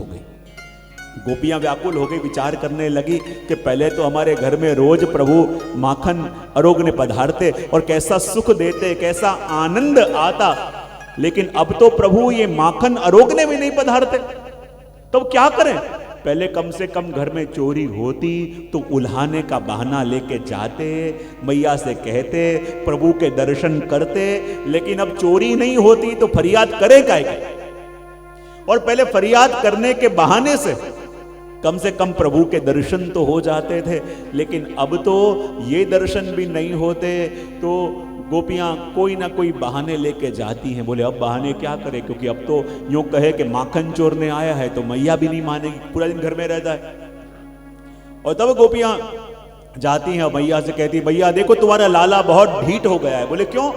हो गई, विचार करने लगी कि पहले तो हमारे घर में रोज प्रभु माखन अरोगने पधारते और कैसा सुख देते, कैसा आनंद आता, लेकिन अब तो प्रभु ये माखन अरोगने भी नहीं पधारते। तो क्या करें? पहले कम से कम घर में चोरी होती तो उल्हाने का बहाना लेके जाते, मैया से कहते, प्रभु के दर्शन करते, लेकिन अब चोरी नहीं होती तो फरियाद करे क्या? और पहले फरियाद करने के बहाने से कम से कम प्रभु के दर्शन तो हो जाते थे, लेकिन अब तो ये दर्शन भी नहीं होते। तो गोपियां कोई ना कोई बहाने लेके जाती हैं। बोले अब बहाने क्या करें, क्योंकि अब तो यूं कहे कि माखन चोरने आया है तो मैया भी नहीं मानेगी, पूरा दिन घर में रहता है। और तब गोपियां जाती हैं और मैया से कहती, मैया देखो तुम्हारा लाला बहुत ढीठ हो गया है। बोले क्यों?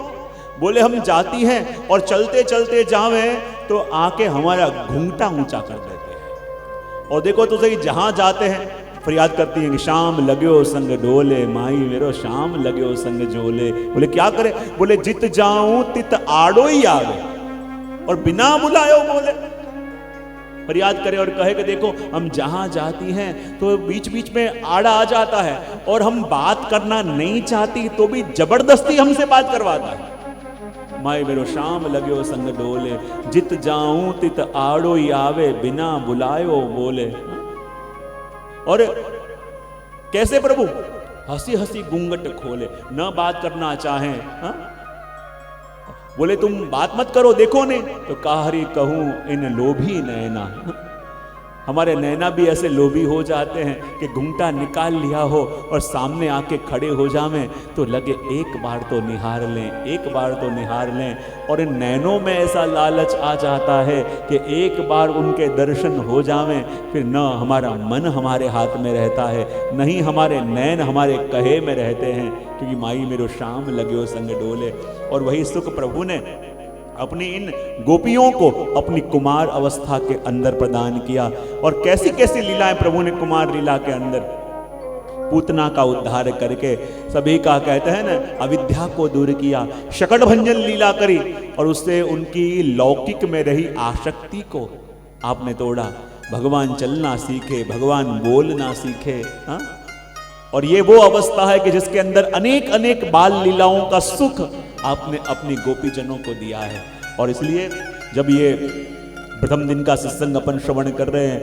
बोले हम जाती हैं और चलते चलते जावे तो आके हमारा घूंघटा ऊंचा कर देते हैं। और देखो तो सही, जहां जाते हैं फरियाद करती हैं कि शाम लग्यो संग डोले, माई मेरो शाम लग्यो संग झोले। बोले क्या करे? बोले जित जाऊं तित आड़ो ही आवे, और बिना बुलायो बोले फरियाद करे और कहे कि देखो हम जहां जाती हैं तो बीच बीच में आड़ा आ जाता है, और हम बात करना नहीं चाहती तो भी जबरदस्ती हमसे बात करवाता है। माए मेरो शाम लग्यो संग डोले, जित जाऊं तित आड़ो ही आवे, बिना बुलायो बोले। और कैसे प्रभु हंसी हंसी घूंघट खोले, न बात करना चाहें, हा? बोले तुम बात मत करो, देखो नहीं तो काहरी कहूं इन लोभी नैना। हमारे नैना भी ऐसे लोभी हो जाते हैं कि घूंघटा निकाल लिया हो और सामने आके खड़े हो जावें तो लगे एक बार तो निहार लें, एक बार तो निहार लें। और इन नैनों में ऐसा लालच आ जाता है कि एक बार उनके दर्शन हो जावें, फिर न हमारा मन हमारे हाथ में रहता है, नहीं हमारे नैन हमारे कहे में रहते हैं, क्योंकि माई मेरो शाम लग्यो संग डोले। और वही सुख प्रभु ने अपनी इन गोपियों को अपनी कुमार अवस्था के अंदर प्रदान किया। और कैसी कैसी लीलाएं प्रभु ने कुमार लीला के अंदर, पूतना का उद्धार करके सभी का कहते हैं ना अविद्या को दूर किया, शकट भंजन लीला करी और उससे उनकी लौकिक में रही आसक्ति को आपने तोड़ा। भगवान चलना सीखे, भगवान बोलना सीखे, हाँ? और ये वो अवस्था है कि जिसके अंदर अनेक अनेक बाल लीलाओं का सुख आपने अपनी गोपीजनों को दिया है। और इसलिए जब ये प्रथम दिन का सत्संग अपन श्रवण कर रहे हैं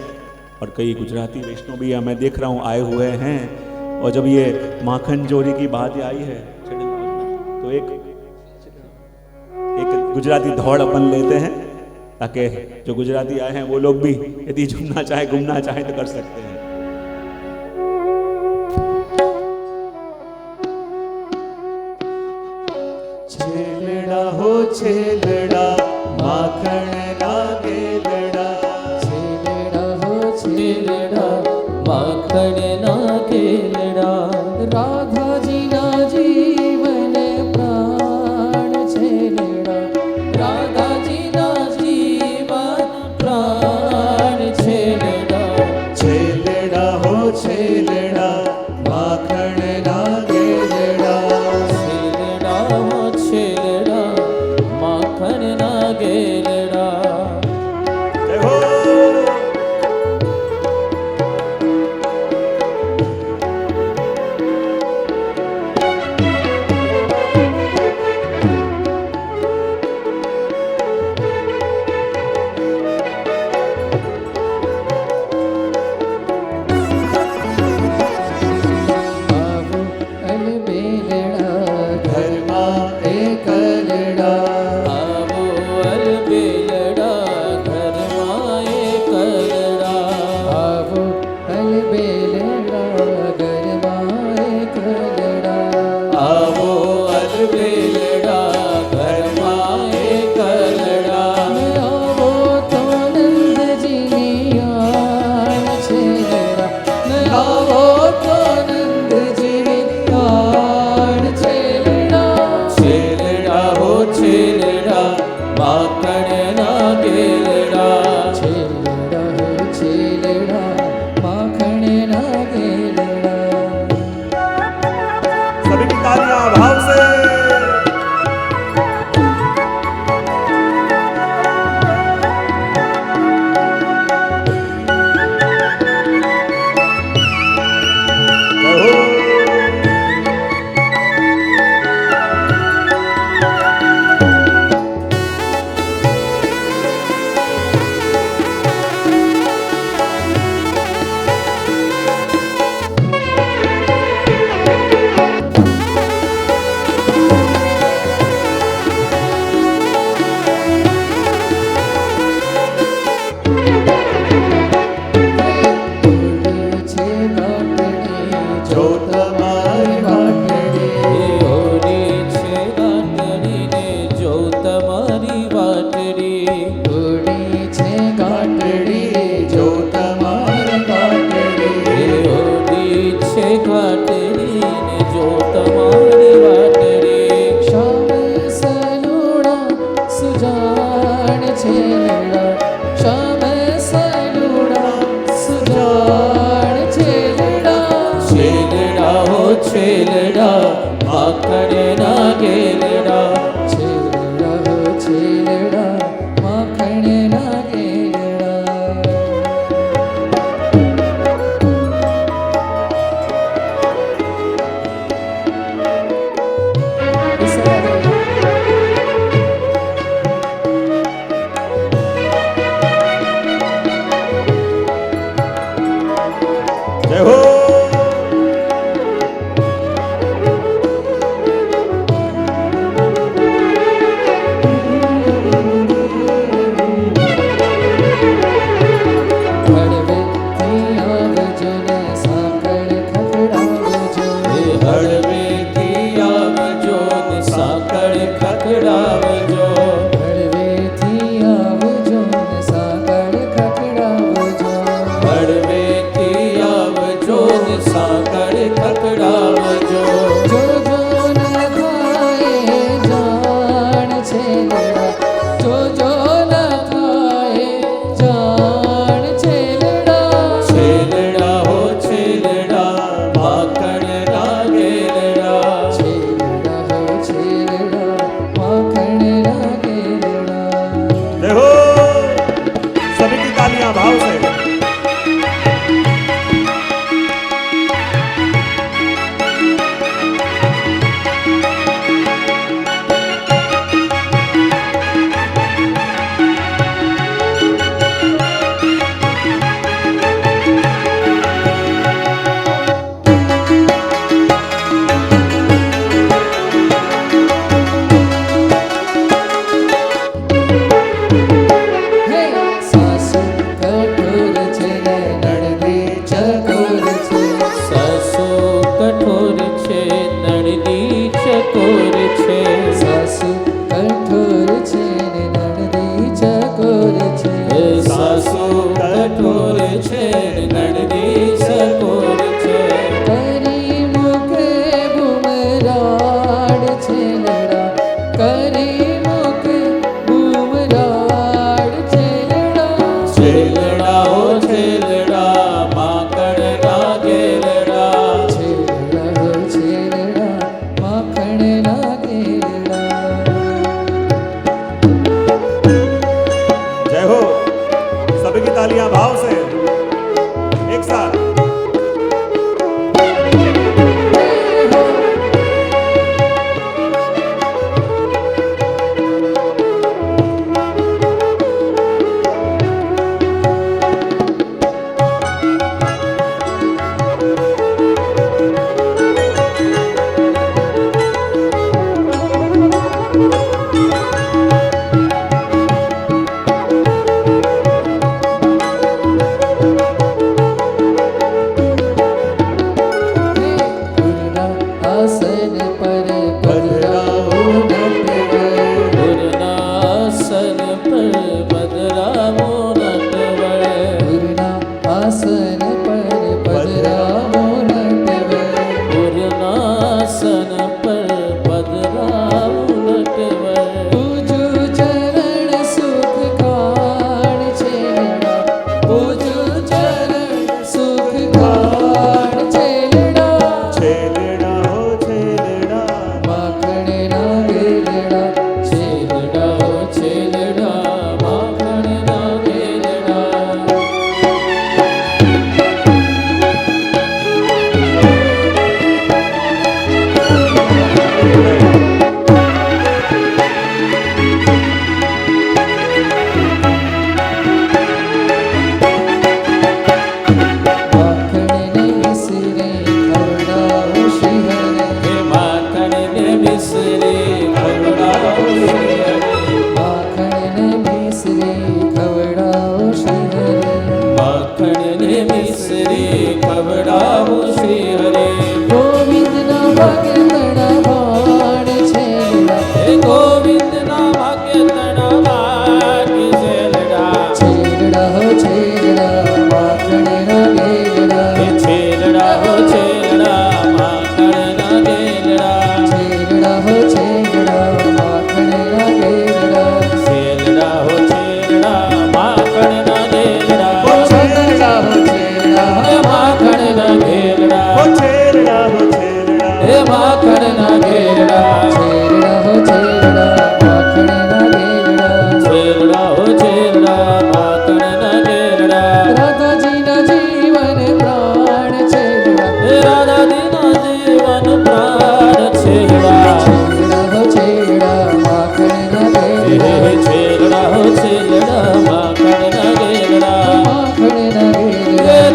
और कई गुजराती वैष्णव भी मैं देख रहा हूँ आए हुए हैं, और जब ये माखन चोरी की बात आई है तो एक गुजराती दौड़ अपन लेते हैं ताकि जो गुजराती आए हैं वो लोग भी यदि झूमना चाहे घूमना चाहे तो कर सकते हैं। छेलड़ा हो छेलड़ा माखन नागेलड़ा, छेलड़ा हो छेलड़ा माखन नागेलड़ा, राधा जी ना जीवन प्राण छेलड़ा, राधा जी ना जीवन प्राण छेलड़ा, छेलड़ा हो छेलड़ा माखन नागेलड़ा, छेलड़ा हो छेलड़ा माखन नागेलड़ा। जय हो। छेलड़ा माखन नागेलड़ा, छेलड़ा हो छेलड़ा माखन नागेलड़ा। जय हो।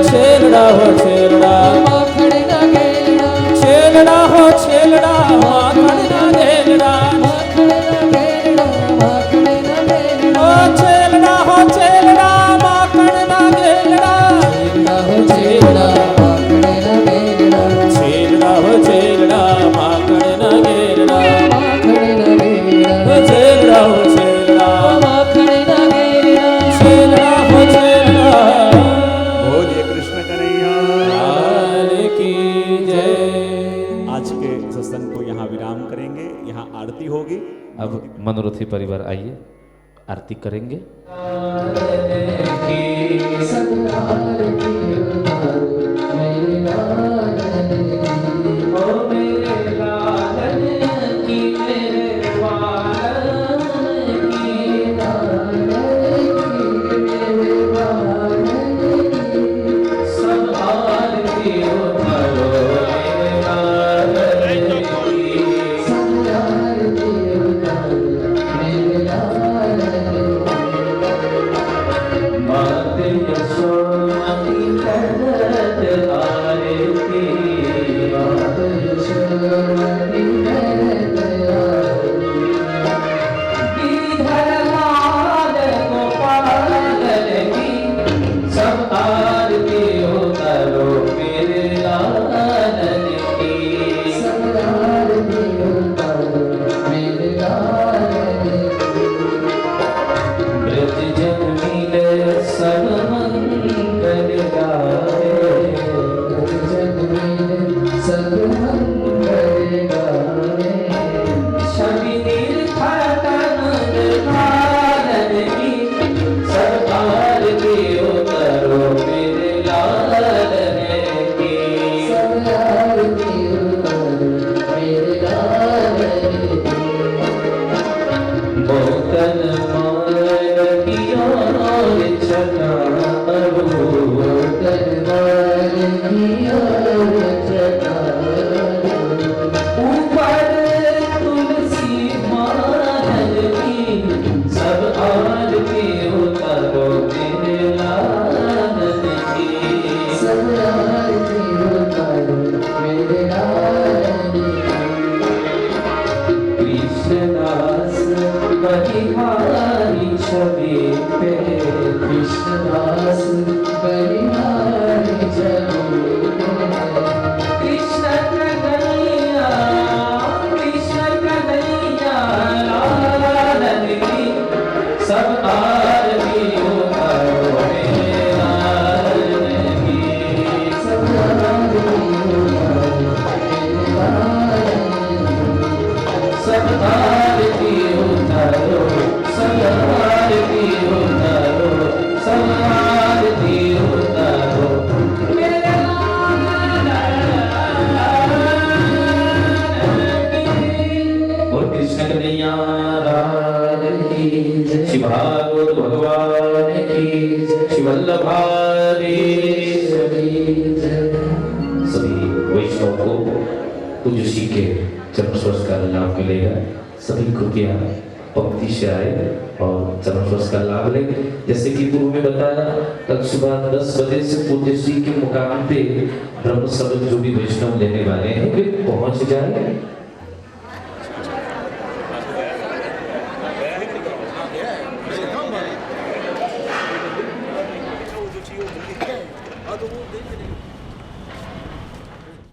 छेलड़ा हो छेलड़ा आरती होगी। अब मनोरथी परिवार आइए, आरती करेंगे। सभी कृपया पंक्ति से आए और चरण स्पर्श का लाभ लें। जैसे कि पूर्व में बताया, कल सुबह 10 बजे से पूज्य श्री के मुकाम पे ब्रह्म शब्द जो भी वैष्णव लेने वाले हैं वे पहुंच जाए। हाँ तो वो देख